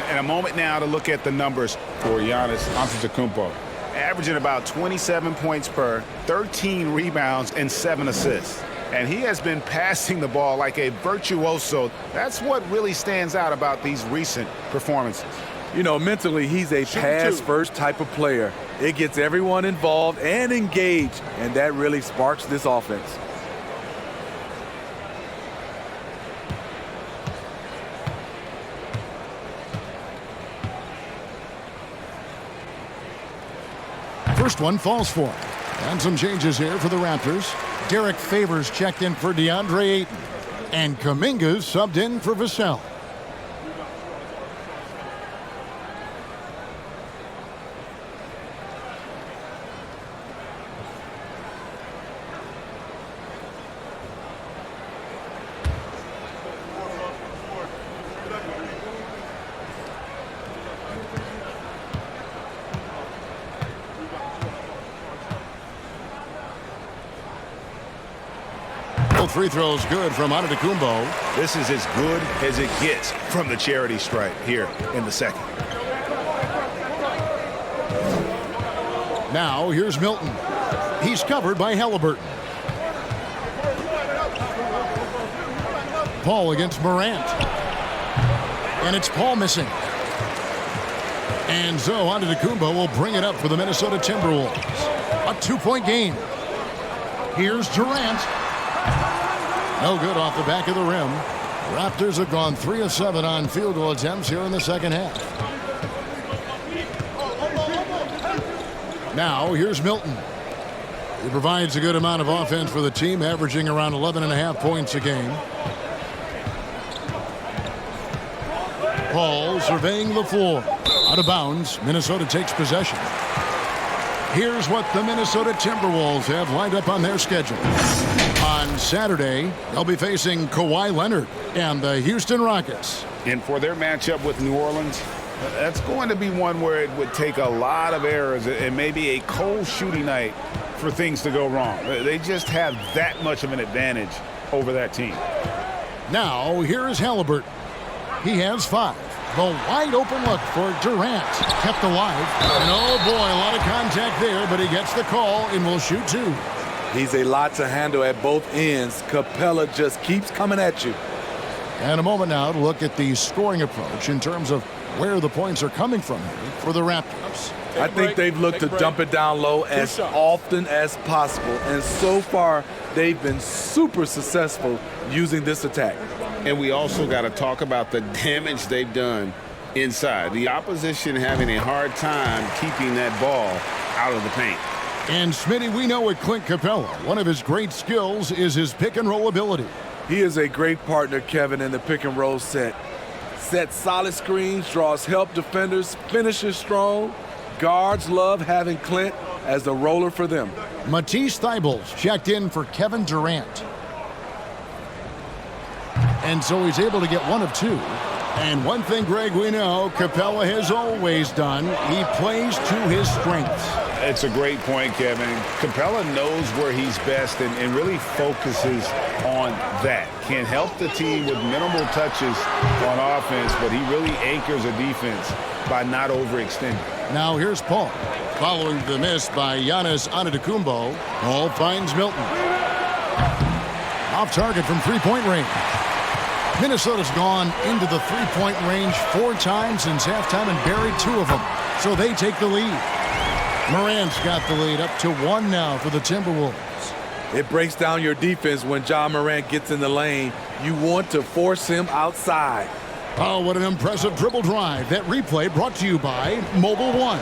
And a moment now to look at the numbers for Giannis Antetokounmpo. Averaging about 27 points per, 13 rebounds, and 7 assists. And he has been passing the ball like a virtuoso. That's what really stands out about these recent performances. You know, mentally, he's a pass-first type of player. It gets everyone involved and engaged, and that really sparks this offense. First one falls for him. And some changes here for the Raptors. Derek Favors checked in for DeAndre Ayton. And Kuminga's subbed in for Vassell. Free throws good from Antetokounmpo. This is as good as it gets from the charity stripe here in the second. Now here's Milton. He's covered by Halliburton. Paul against Morant. And it's Paul missing. And so Antetokounmpo will bring it up for the Minnesota Timberwolves. A 2-point game. Here's Durant. No good off the back of the rim. Raptors have gone 3 of 7 on field goal attempts here in the second half. Now here's Milton. He provides a good amount of offense for the team, averaging around 11.5 points a game. Paul surveying the floor. Out of bounds. Minnesota takes possession. Here's what the Minnesota Timberwolves have lined up on their schedule. On Saturday, they'll be facing Kawhi Leonard and the Houston Rockets. And for their matchup with New Orleans, that's going to be one where it would take a lot of errors and maybe a cold shooting night for things to go wrong. They just have that much of an advantage over that team. Now, here's Halliburton. He has 5. The wide open look for Durant. Kept alive. And oh boy, a lot of contact there, but he gets the call and will shoot 2. He's a lot to handle at both ends. Capella just keeps coming at you. And a moment now to look at the scoring approach in terms of where the points are coming from here for the Raptors. I think they've looked to dump it down low as often as possible. And so far, they've been super successful using this attack. And we also got to talk about the damage they've done inside. The opposition having a hard time keeping that ball out of the paint. And Smitty, we know with Clint Capella, one of his great skills is his pick and roll ability. He is a great partner, Kevin, in the pick and roll set. Sets solid screens, draws help defenders, finishes strong. Guards love having Clint as the roller for them. Matisse Thybulle's checked in for Kevin Durant. And so he's able to get 1 of 2. And one thing, Greg, we know Capella has always done, he plays to his strengths. It's a great point, Kevin. Capella knows where he's best and really focuses on that. Can help the team with minimal touches on offense, but he really anchors a defense by not overextending. Now here's Paul. Following the miss by Giannis Antetokounmpo, Paul finds Milton. Off target from three-point range. Minnesota's gone into the three-point range 4 times since halftime and buried 2 of them. So they take the lead. Morant's got the lead up to 1 now for the Timberwolves. It breaks down your defense when Ja Morant gets in the lane. You want to force him outside. Oh, what an impressive dribble drive. That replay brought to you by Mobile One.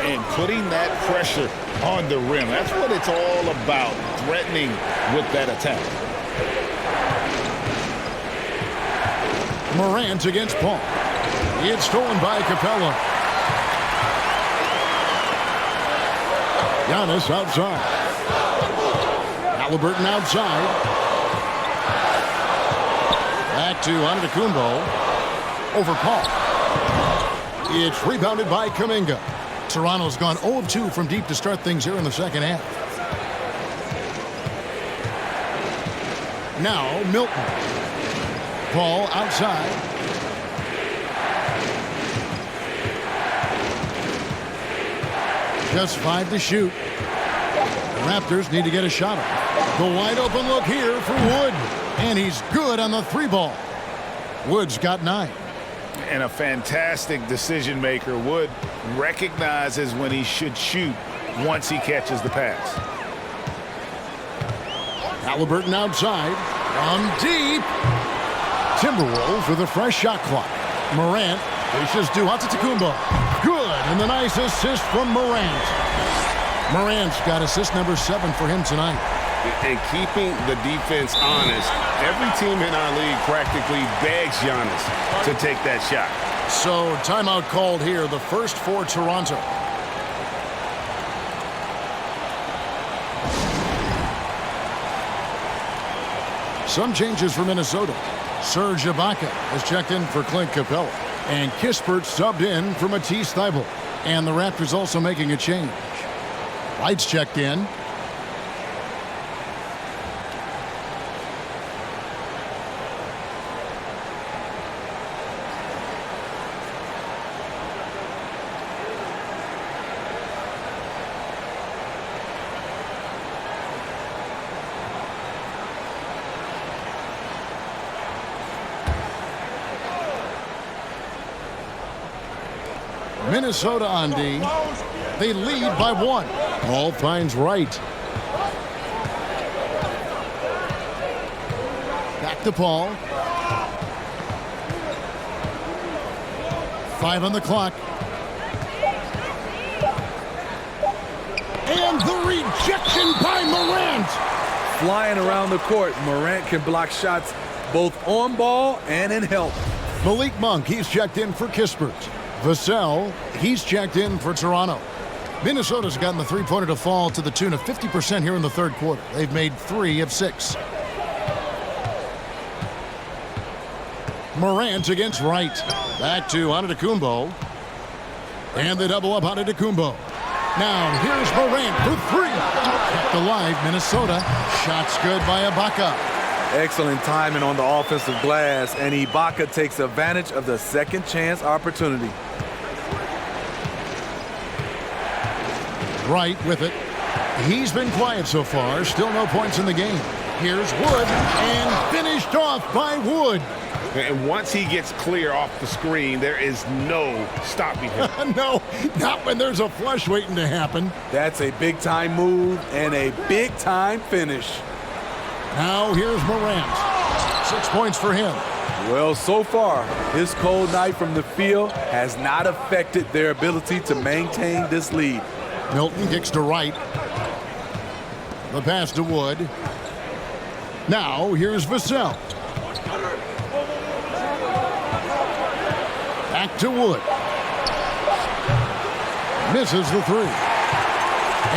And putting that pressure on the rim. That's what it's all about, threatening with that attack. Morant against Paul. It's stolen by Capella. Giannis outside. Halliburton outside. Back to Antetokounmpo. Over Paul. It's rebounded by Kuminga. Toronto's gone 0 of 2 from deep to start things here in the second half. Now Milton. Paul outside. Just 5 to shoot. The Raptors need to get a shot off. The wide open look here for Wood. And he's good on the 3 ball. Wood's got 9. And a fantastic decision maker. Wood recognizes when he should shoot once he catches the pass. Halliburton outside. From deep. Timberwolves with a fresh shot clock. Morant dishes to Antetokounmpo. Good, and the nice assist from Morant. Morant's got assist number 7 for him tonight. And keeping the defense honest, every team in our league practically begs Giannis to take that shot. So timeout called here, the first for Toronto. Some changes for Minnesota. Serge Ibaka has checked in for Clint Capella. And Kispert subbed in for Matisse Thybulle. And the Raptors also making a change. Lights checked in. Minnesota on D. They lead by 1. Paul finds Wright. Back to Paul. 5 on the clock. And the rejection by Morant. Flying around the court, Morant can block shots both on ball and in help. Malik Monk, he's checked in for Kispert. Vassell, he's checked in for Toronto. Minnesota's gotten the three-pointer to fall to the tune of 50% here in the third quarter. They've made 3 of 6. Morant against Wright. Back to Antetokounmpo. And they double up Antetokounmpo. Now here's Morant for 3. Kept alive, Minnesota. Shots good by Ibaka. Excellent timing on the offensive glass, and Ibaka takes advantage of the second chance opportunity. Wright with it. He's been quiet so far. Still no points in the game. Here's Wood, and finished off by Wood. And once he gets clear off the screen, there is no stopping him. No, not when there's a flush waiting to happen. That's a big-time move and a big-time finish. Now here's Morant. 6 points for him. Well, so far, his cold night from the field has not affected their ability to maintain this lead. Milton kicks to Wright. The pass to Wood. Now here's Vassell. Back to Wood. Misses the 3.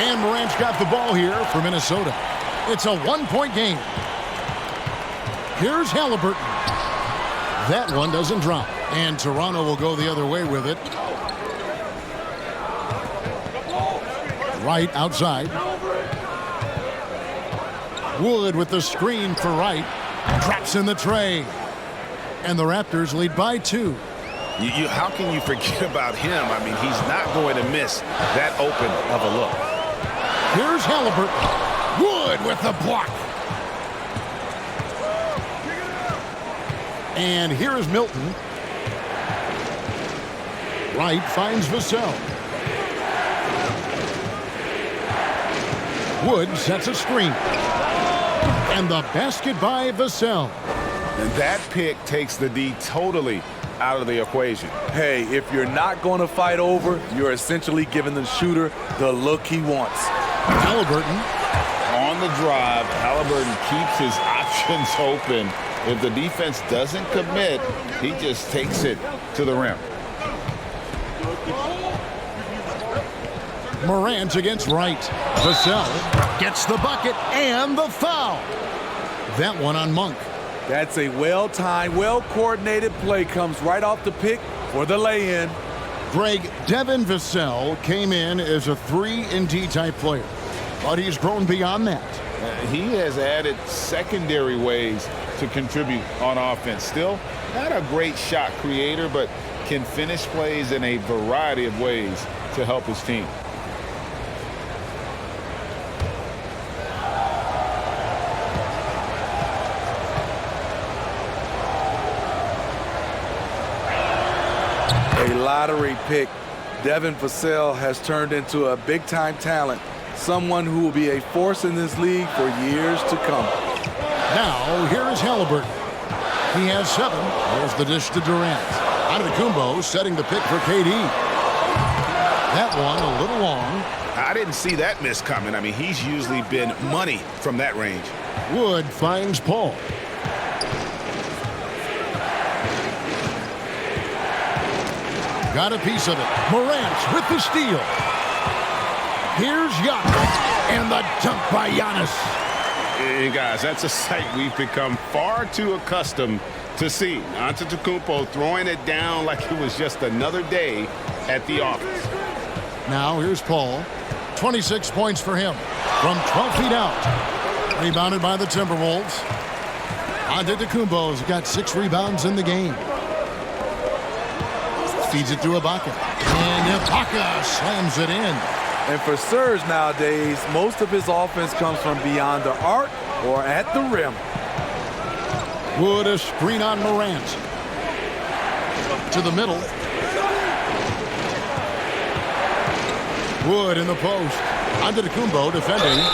And Morant's got the ball here for Minnesota. It's a 1-point game. Here's Halliburton. That one doesn't drop. And Toronto will go the other way with it. Wright outside. Wood with the screen for Wright. Drops in the tray. And the Raptors lead by 2. How can you forget about him? I mean, he's not going to miss that open of a look. Here's Halliburton. Wood with the block. And here is Milton. Wright finds Vassell. Wood sets a screen. And the basket by Vassell. And that pick takes the D totally out of the equation. Hey, if you're not going to fight over, you're essentially giving the shooter the look he wants. Halliburton. On the drive, Halliburton keeps his options open. If the defense doesn't commit, he just takes it to the rim. Morant against Wright. Vassell gets the bucket and the foul. That one on Monk. That's a well-timed, well-coordinated play. Comes right off the pick for the lay-in. Greg, Devin Vassell came in as a 3-and-D type player, but he's grown beyond that. He has added secondary ways to contribute on offense. Still not a great shot creator, but can finish plays in a variety of ways to help his team. A lottery pick. Devin Vassell has turned into a big-time talent, someone who will be a force in this league for years to come. Now, here is Halliburton. He has 7. There's the dish to Durant. Antetokounmpo setting the pick for KD. That one a little long. I didn't see that miss coming. I mean, he's usually been money from that range. Wood finds Paul. Got a piece of it. Morant with the steal. Here's Giannis. And the dunk by Giannis. Hey, guys, that's a sight we've become far too accustomed to see. Antetokounmpo throwing it down like it was just another day at the office. Now here's Paul. 26 points for him from 12 feet out. Rebounded by the Timberwolves. Antetokounmpo's got 6 rebounds in the game. Feeds it to Ibaka. And Ibaka slams it in. And for Serge nowadays, most of his offense comes from beyond the arc or at the rim. Wood a screen on Morant. To the middle. Wood in the post. Antetokounmpo defending.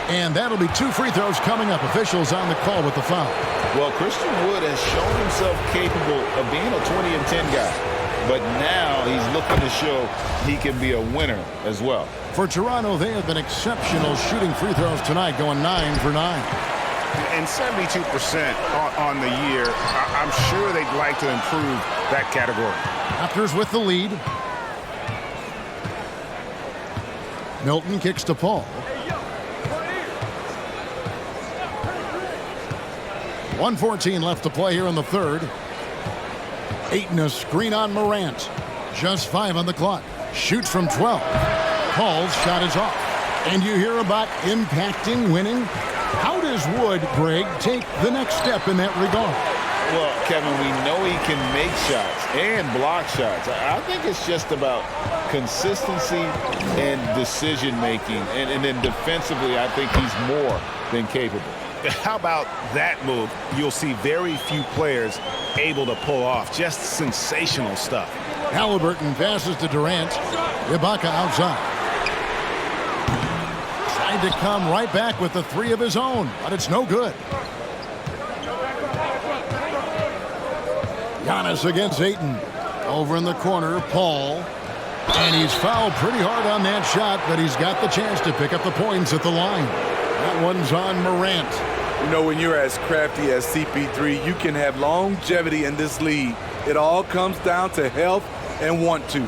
And that'll be 2 free throws coming up. Officials on the call with the foul. Well, Christian Wood has shown himself capable of being a 20-and-10 guy. But now he's looking to show he can be a winner as well. For Toronto, they have been exceptional shooting free throws tonight, going 9 for 9. And 72% on the year. I'm sure they'd like to improve that category. Raptors with the lead. Milton kicks to Paul. 1:14 left to play here in the third. Ayton a screen on Morant. Just 5 on the clock. Shoots from 12. Paul's shot is off. And you hear about impacting winning. How does Wood, Greg, take the next step in that regard? Well, Kevin, we know he can make shots and block shots. I think it's just about consistency and decision-making. And then defensively, I think he's more than capable. How about that move? You'll see very few players able to pull off. Just sensational stuff. Halliburton passes to Durant. Ibaka outside. Tried to come right back with the 3 of his own, but it's no good. Giannis against Ayton. Over in the corner, Paul. And he's fouled pretty hard on that shot, but he's got the chance to pick up the points at the line. That one's on Morant. You know, when you're as crafty as CP3, you can have longevity in this league. It all comes down to health and want to.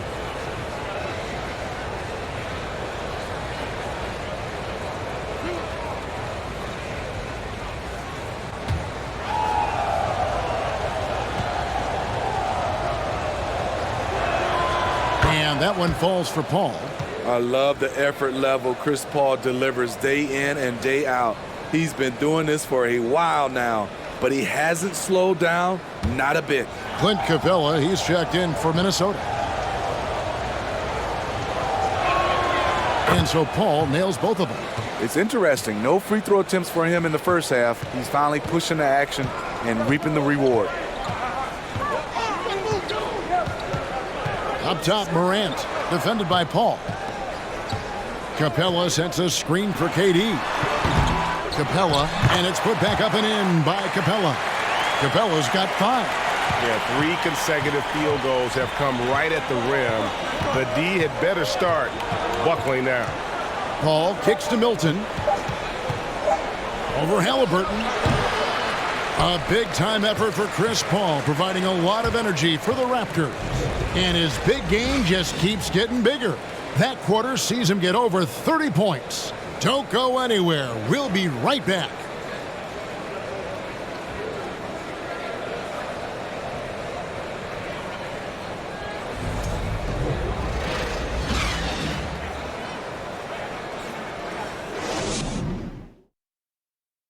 And that one falls for Paul. I love the effort level Chris Paul delivers day in and day out. He's been doing this for a while now, but he hasn't slowed down, not a bit. Clint Capella, he's checked in for Minnesota. And so Paul nails both of them. It's interesting. No free throw attempts for him in the first half. He's finally pushing the action and reaping the reward. Up top, Morant, defended by Paul. Capella sets a screen for KD. Capella, and it's put back up and in by Capella. Capella's got 5. Yeah, 3 consecutive field goals have come right at the rim. The D had better start buckling down. Paul kicks to Milton. Over Halliburton. A big-time effort for Chris Paul, providing a lot of energy for the Raptors. And his big game just keeps getting bigger. That quarter sees him get over 30 points. Don't go anywhere. We'll be right back.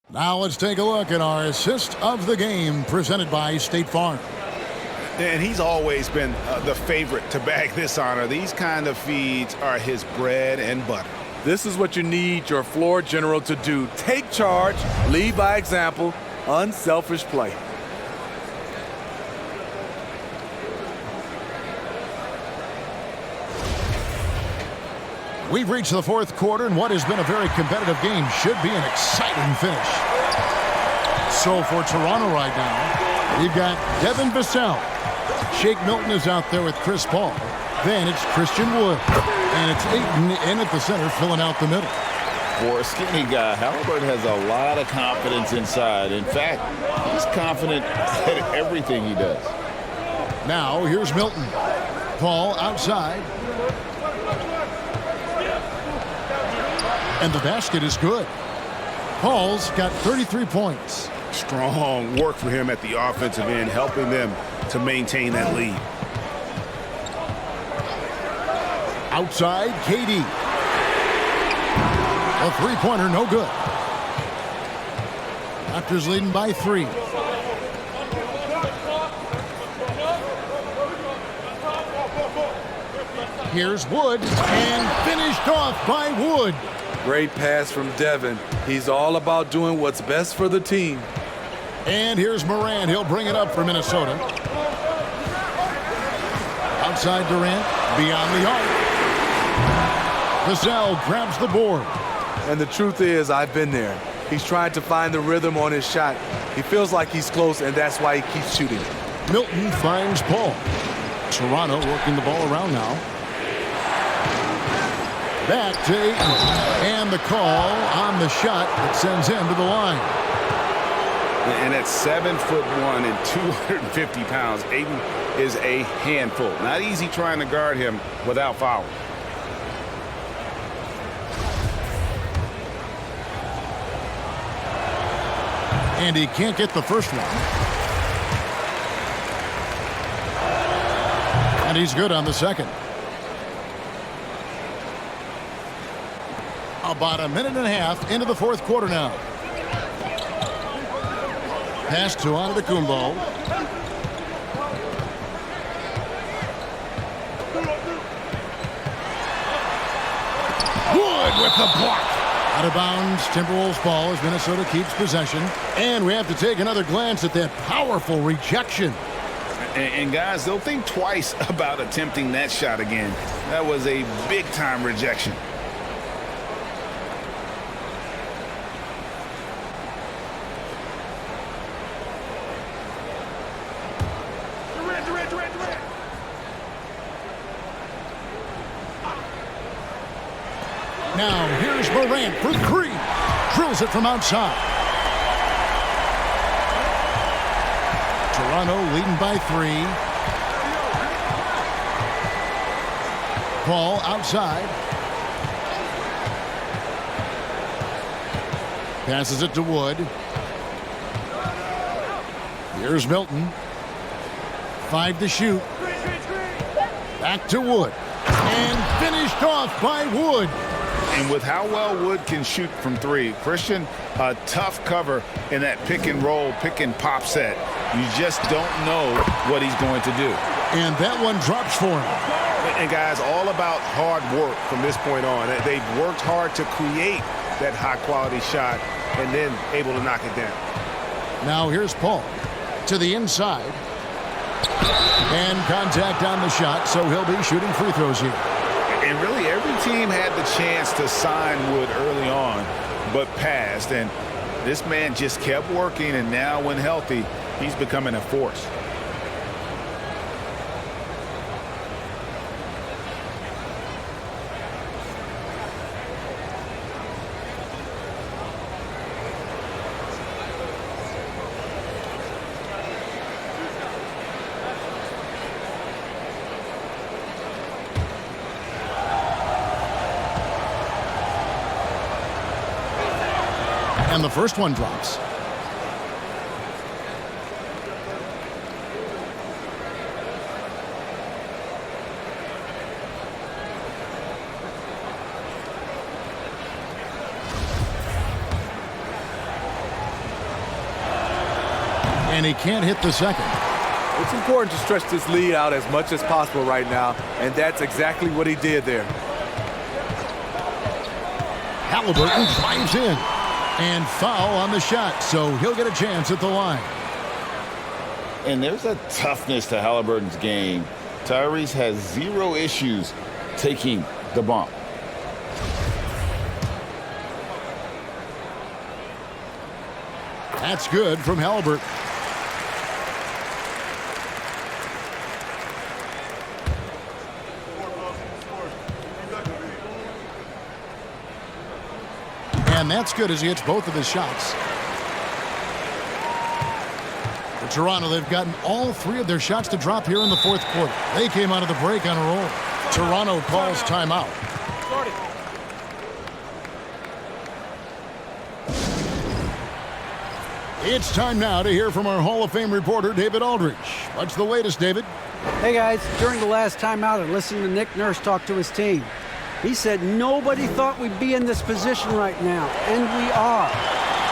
Now let's take a look at our assist of the game presented by State Farm. And he's always been the favorite to bag this honor. These kind of feeds are his bread and butter. This is what you need your floor general to do. Take charge, lead by example, unselfish play. We've reached the 4th quarter, and what has been a very competitive game should be an exciting finish. So for Toronto right now, we've got Devin Vassell. Shake Milton is out there with Chris Paul. Then it's Christian Wood. And it's Ayton in at the center, filling out the middle. For a skinny guy, Halliburton has a lot of confidence inside. In fact, he's confident at everything he does. Now, here's Milton. Paul outside. And the basket is good. Paul's got 33 points. Strong work for him at the offensive end, helping them to maintain that lead. Outside, KD. A three-pointer, no good. Raptors leading by 3. Here's Wood, and finished off by Wood. Great pass from Devin. He's all about doing what's best for the team. And here's Moran. He'll bring it up for Minnesota. Outside Durant, beyond the arc. Vassell grabs the board. And the truth is, I've been there. He's trying to find the rhythm on his shot. He feels like he's close, and that's why he keeps shooting. Milton finds Paul. Toronto working the ball around now. Back to Ayton. And the call on the shot that sends him to the line. And at 7'1" and 250 pounds, Ayton is a handful. Not easy trying to guard him without fouling. And he can't get the first one. And he's good on the second. About a minute and a half into the 4th quarter now. Pass to Antetokounmpo. Wood with the block. Out of bounds, Timberwolves ball as Minnesota keeps possession. And we have to take another glance at that powerful rejection. And guys, they'll think twice about attempting that shot again. That was a big-time rejection. Now, here's Morant for 3. Drills it from outside. Toronto leading by 3. Paul outside. Passes it to Wood. Here's Milton. 5 to shoot. Back to Wood. And finished off by Wood. And with how well Wood can shoot from 3, Christian, a tough cover in that pick and roll, pick and pop set. You just don't know what he's going to do. And that one drops for him. And guys, all about hard work from this point on. They've worked hard to create that high quality shot and then able to knock it down. Now here's Paul to the inside. And contact on the shot, so he'll be shooting free throws here. And really, every team had the chance to sign Wood early on, but passed. And this man just kept working, and now when healthy, he's becoming a force. And the first one drops. And he can't hit the second. It's important to stretch this lead out as much as possible right now, and that's exactly what he did there. Halliburton drives in. And foul on the shot, so he'll get a chance at the line. And there's a toughness to Halliburton's game. Tyrese has zero issues taking the bump. That's good from Halliburton. And that's good as he hits both of his shots. For Toronto, they've gotten all three of their shots to drop here in the fourth quarter. They came out of the break on a roll. Toronto calls timeout. It's time now to hear from our Hall of Fame reporter, David Aldridge. What's the latest, David? Hey, guys. During the last timeout, I listened to Nick Nurse talk to his team. He said nobody thought we'd be in this position right now, and we are.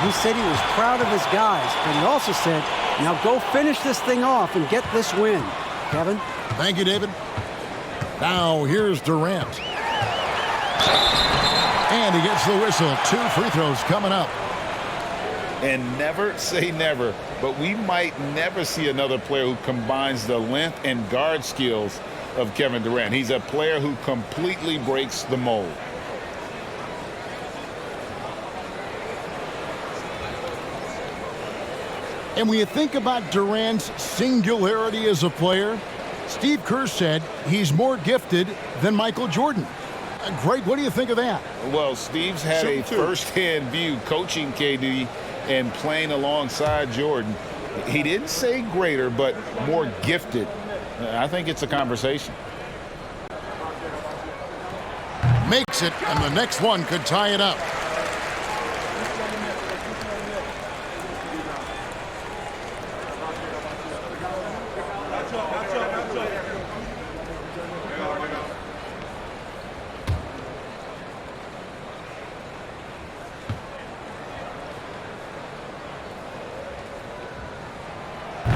He said he was proud of his guys, but he also said, now go finish this thing off and get this win. Kevin? Thank you, David. Now, here's Durant. And he gets the whistle. 2 free throws coming up. And never say never, but we might never see another player who combines the length and guard skills of Kevin Durant. He's a player who completely breaks the mold. And when you think about Durant's singularity as a player, Steve Kerr said he's more gifted than Michael Jordan. Greg, what do you think of that? Well, Steve's had a first-hand view coaching KD and playing alongside Jordan. He didn't say greater, but more gifted. I think it's a conversation. Makes it, and the next one could tie it up.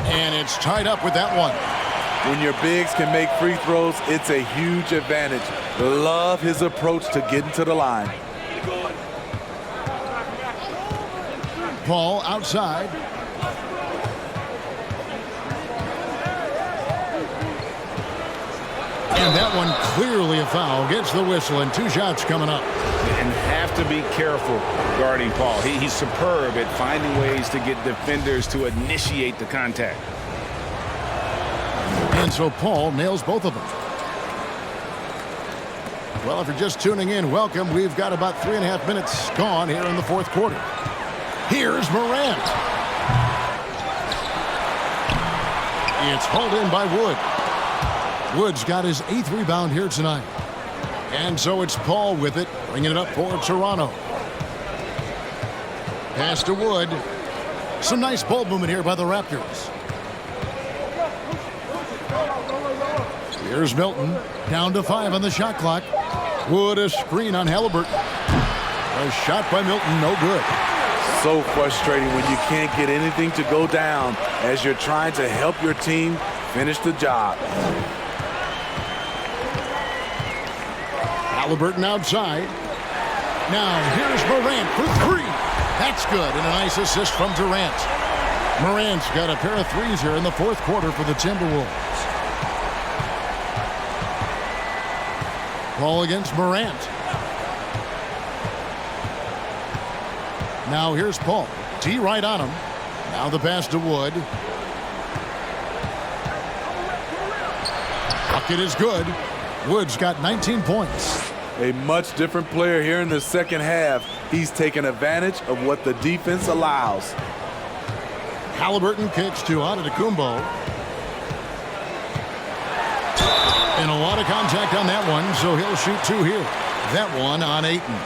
And it's tied up with that one. When your bigs can make free throws, it's a huge advantage. Love his approach to getting to the line. Paul outside. And that one clearly a foul. Gets the whistle, and 2 shots coming up. And have to be careful guarding Paul. He's superb at finding ways to get defenders to initiate the contact. And so Paul nails both of them. Well, if you're just tuning in, welcome. We've got about 3.5 minutes gone here in the fourth quarter. Here's Morant. It's hauled in by Wood. Wood's got his 8th rebound here tonight. And so it's Paul with it, bringing it up for Toronto. Pass to Wood. Some nice ball movement here by the Raptors. Here's Milton, down to 5 on the shot clock. Wood a screen on Halliburton. A shot by Milton, no good. So frustrating when you can't get anything to go down as you're trying to help your team finish the job. Halliburton outside. Now here's Morant for 3. That's good, and a nice assist from Durant. Morant's got a pair of threes here in the fourth quarter for the Timberwolves. Ball against Morant. Now here's Paul. D right on him. Now the pass to Wood. Bucket is good. Wood's got 19 points. A much different player here in the second half. He's taking advantage of what the defense allows. Halliburton kicks to Antetokounmpo. And a lot of contact on that one, so he'll shoot two here. That one on Ayton.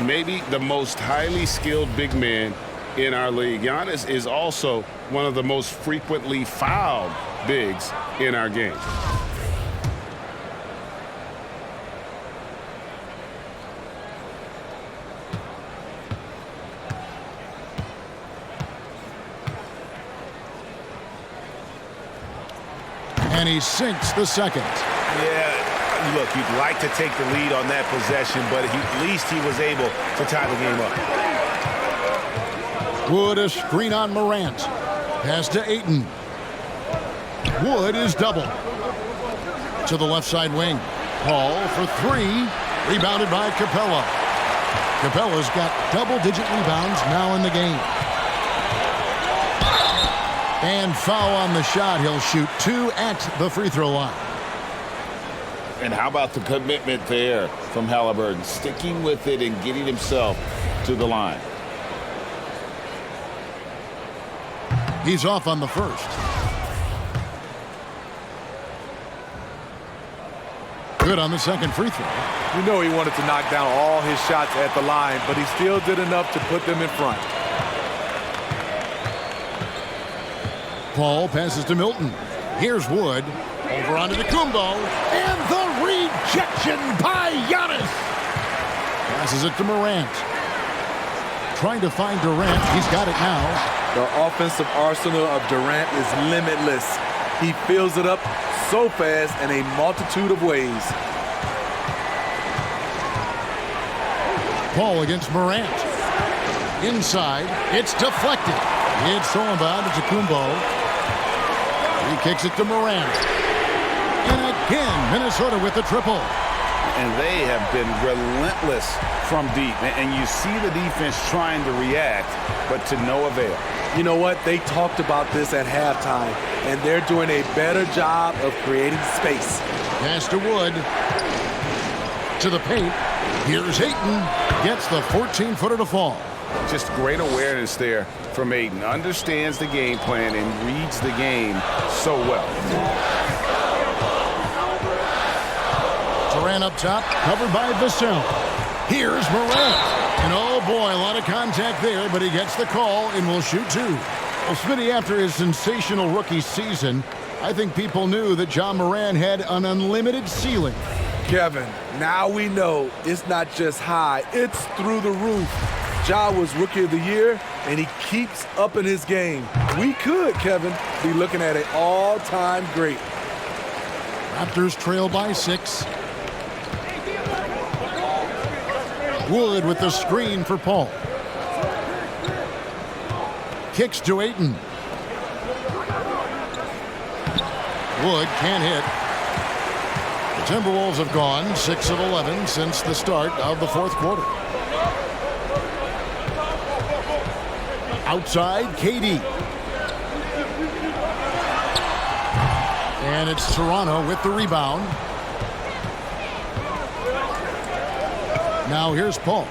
Maybe the most highly skilled big man in our league. Giannis is also one of the most frequently fouled bigs in our game. And he sinks the second. Yeah, look, you'd like to take the lead on that possession, but at least he was able to tie the game up. Wood a screen on Morant. Pass to Ayton. Wood is double. To the left side wing. Paul for three. Rebounded by Capella. Capella's got double-digit rebounds now in the game. And foul on the shot. He'll shoot two at the free throw line. And how about the commitment there from Halliburton, sticking with it and getting himself to the line. He's off on the first. Good on the second free throw. You know he wanted to knock down all his shots at the line, but he still did enough to put them in front. Paul passes to Milton. Here's Wood. Over onto the Kumbo. And the rejection by Giannis. Passes it to Morant. Trying to find Durant. He's got it now. The offensive arsenal of Durant is limitless. He fills it up so fast in a multitude of ways. Paul against Morant. Inside. It's deflected. It's thrown by Antetokounmpo. He kicks it to Morant. And again, Minnesota with the triple. And they have been relentless from deep. And you see the defense trying to react, but to no avail. You know what? They talked about this at halftime, and they're doing a better job of creating space. Pass to Wood. To the paint. Here's Ayton. Gets the 14-footer to fall. Just great awareness there from Ayton. Understands the game plan and reads the game so well. Durant up top, covered by Vassell. Here's Morant. And oh boy, a lot of contact there, but he gets the call and will shoot two. Well, Smitty, after his sensational rookie season, I think people knew that John Morant had an unlimited ceiling. Kevin, now we know it's not just high, it's through the roof. Ja was Rookie of the Year, and he keeps upping his game. We could, Kevin, be looking at an all-time great. Raptors trail by 6. Wood with the screen for Paul. Kicks to Ayton. Wood can't hit. The Timberwolves have gone 6 of 11 since the start of the fourth quarter. Outside, KD. And it's Toronto with the rebound. Now here's Paul.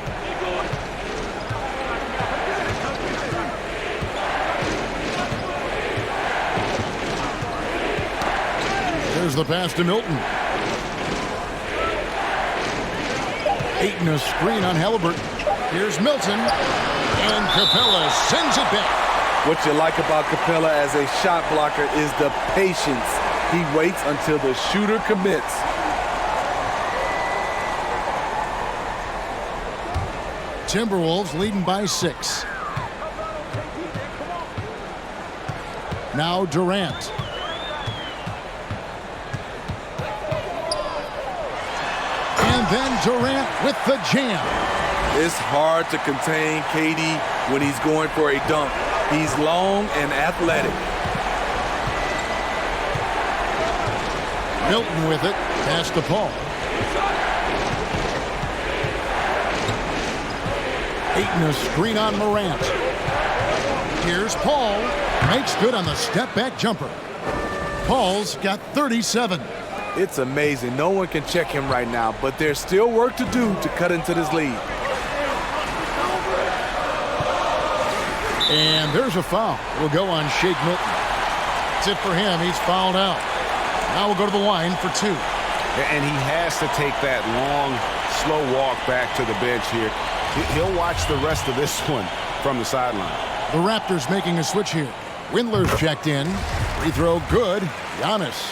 There's the pass to Milton. Ayton a screen on Halliburton. Here's Milton. And Capella sends it back. What you like about Capella as a shot blocker is the patience. He waits until the shooter commits. Timberwolves leading by 6. Now Durant. And then Durant with the jam. It's hard to contain KD when he's going for a dunk. He's long and athletic. Milton with it. Pass to Paul. Ayton a screen on Morant. Here's Paul. Makes good on the step-back jumper. Paul's got 37. It's amazing. No one can check him right now, but there's still work to do to cut into this lead. And there's a foul. We'll go on Shake Milton. That's it for him. He's fouled out. Now we'll go to the line for 2. And he has to take that long, slow walk back to the bench here. He'll watch the rest of this one from the sideline. The Raptors making a switch here. Windler's checked in. Free throw good. Giannis.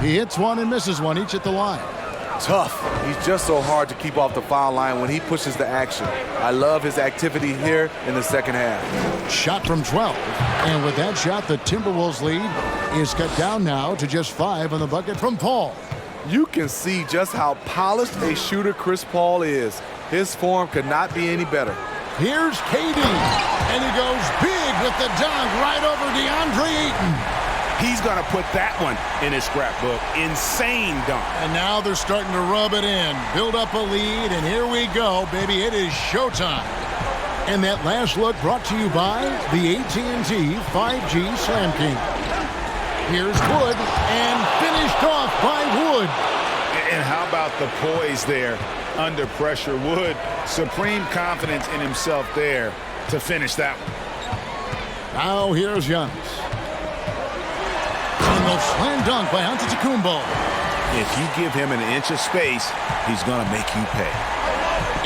He hits one and misses one, each at the line. Tough. He's just so hard to keep off the foul line when he pushes the action. I love his activity here in the second half. Shot from 12. And with that shot, the Timberwolves lead is cut down now to just 5 on the bucket from Paul. You can see just how polished a shooter Chris Paul is. His form could not be any better. Here's KD. And he goes big with the dunk right over DeAndre Ayton. He's going to put that one in his scrapbook. Insane dunk. And now they're starting to rub it in. Build up a lead, and here we go, baby. It is showtime. And that last look brought to you by the AT&T 5G Slam King. Here's Wood, and finished off by Wood. And how about the poise there under pressure? Wood, supreme confidence in himself there to finish that one. Now here's Giannis. And the slam dunk by Antetokounmpo. If you give him an inch of space, he's going to make you pay.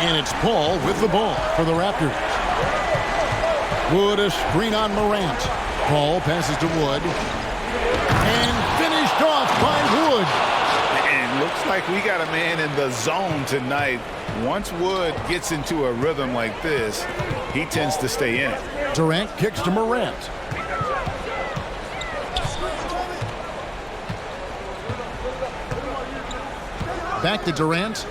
And it's Paul with the ball for the Raptors. Wood a screen on Morant. Paul passes to Wood. And finished off by Wood. And looks like we got a man in the zone tonight. Once Wood gets into a rhythm like this, he tends to stay in it. Durant kicks to Morant. Back to Durant.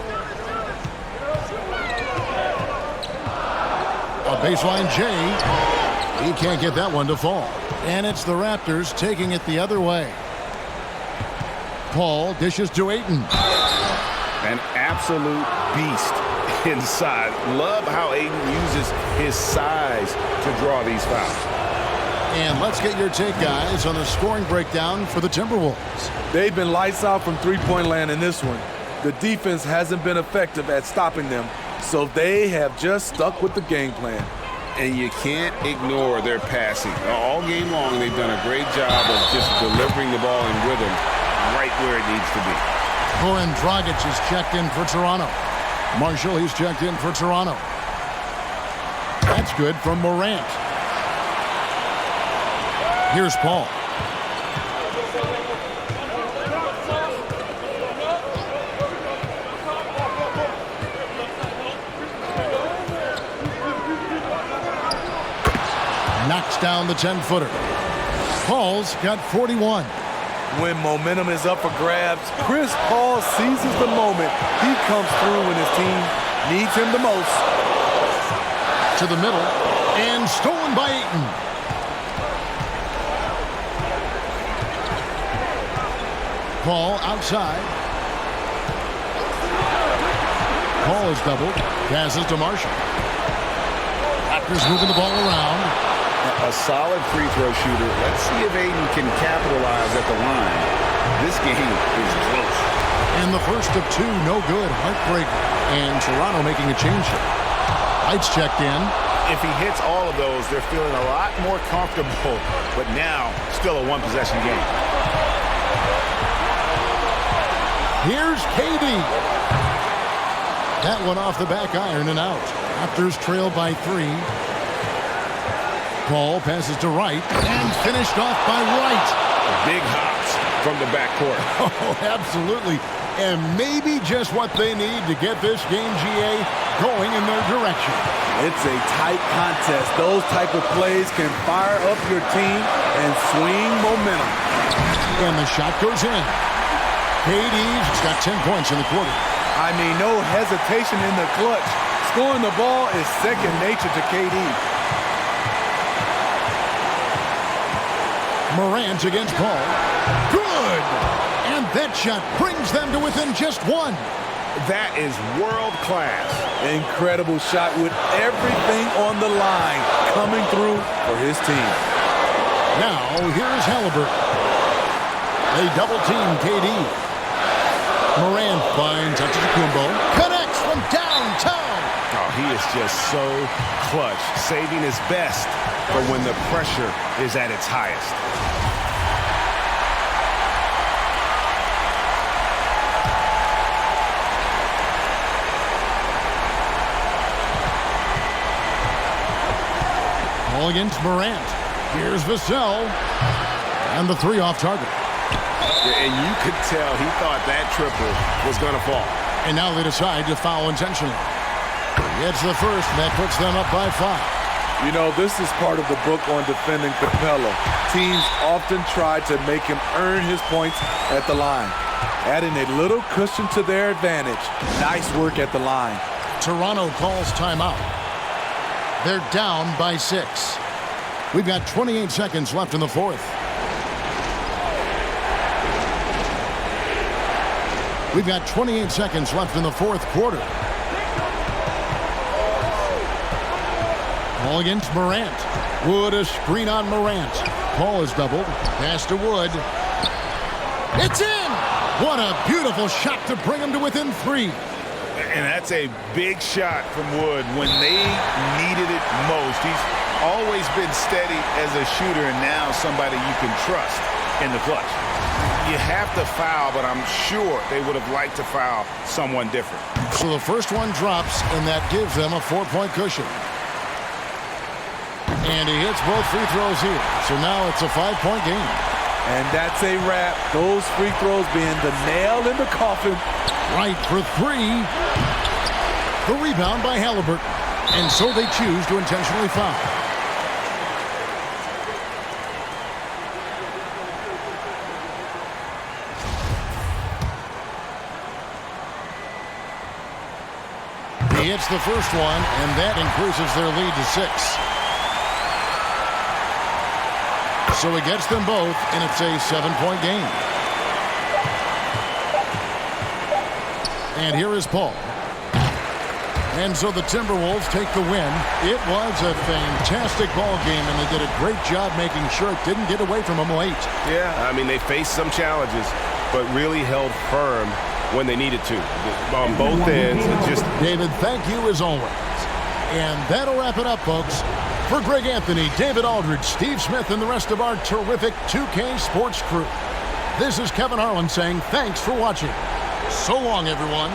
A baseline J. He can't get that one to fall. And it's the Raptors taking it the other way. Paul dishes to Ayton. An absolute beast inside. Love how Ayton uses his size to draw these fouls. And let's get your take, guys, on the scoring breakdown for the Timberwolves. They've been lights out from three-point land in this one. The defense hasn't been effective at stopping them, so they have just stuck with the game plan. And you can't ignore their passing. All game long, they've done a great job of just delivering the ball in rhythm right where it needs to be. Goran Dragic is checked in for Toronto. Marshall, he's checked in for Toronto. That's good from Morant. Here's Paul. Knocks down the 10-footer. Paul's got 41. When momentum is up for grabs, Chris Paul seizes the moment. He comes through when his team needs him the most. To the middle, and stolen by Ayton. Paul outside. Paul is doubled. Passes to Marshall. Raptors moving the ball around. A solid free throw shooter. Let's see if Ayton can capitalize at the line. This game is close. And the first of 2, no good. Heartbreaker. And Toronto making a change here. Lights checked in. If he hits all of those, they're feeling a lot more comfortable. But now, still a one-possession game. Here's KD. That one off the back iron and out. Raptors trail by 3. Paul passes to Wright and finished off by Wright. Big hops from the backcourt. Oh, absolutely. And maybe just what they need to get this game, GA, going in their direction. It's a tight contest. Those type of plays can fire up your team and swing momentum. And the shot goes in. KD's got 10 points in the quarter. I mean, no hesitation in the clutch. Scoring the ball is second nature to KD. Morant against Paul. Good! And that shot brings them to within just 1. That is world class. Incredible shot with everything on the line coming through for his team. Now, here's Halliburton. They double-team KD. Morant finds Antetokounmpo. Connects from downtown. Oh, he is just so clutch, saving his best for when the pressure is at its highest. Ball against Morant. Here's Vassell. And the three off target. And you could tell he thought that triple was going to fall. And now they decide to foul intentionally. It's the first, and that puts them up by 5. You know, this is part of the book on defending Capella. Teams often try to make him earn his points at the line, adding a little cushion to their advantage. Nice work at the line. Toronto calls timeout. They're down by 6. We've got 28 seconds left in the fourth. We've got 28 seconds left in the fourth quarter. Ball against Morant. Wood a screen on Morant. Paul is doubled. Pass to Wood. It's in! What a beautiful shot to bring him to within 3. And that's a big shot from Wood when they needed it most. He's always been steady as a shooter, and now somebody you can trust in the clutch. You have to foul, but I'm sure they would have liked to foul someone different. So the first one drops, and that gives them a 4-point cushion. And he hits both free throws here. So now it's a 5-point game. And that's a wrap. Those free throws being the nail in the coffin. Right for 3. The rebound by Halliburton. And so they choose to intentionally foul. He hits the first one, and that increases their lead to 6. So he gets them both, and it's a 7-point game. And here is Paul. And so the Timberwolves take the win. It was a fantastic ball game, and they did a great job making sure it didn't get away from them late. Yeah, I mean, they faced some challenges, but really held firm when they needed to. On both ends, it just... David, thank you as always. And that'll wrap it up, folks. For Greg Anthony, David Aldridge, Steve Smith, and the rest of our terrific 2K Sports crew, this is Kevin Harlan saying thanks for watching. So long, everyone.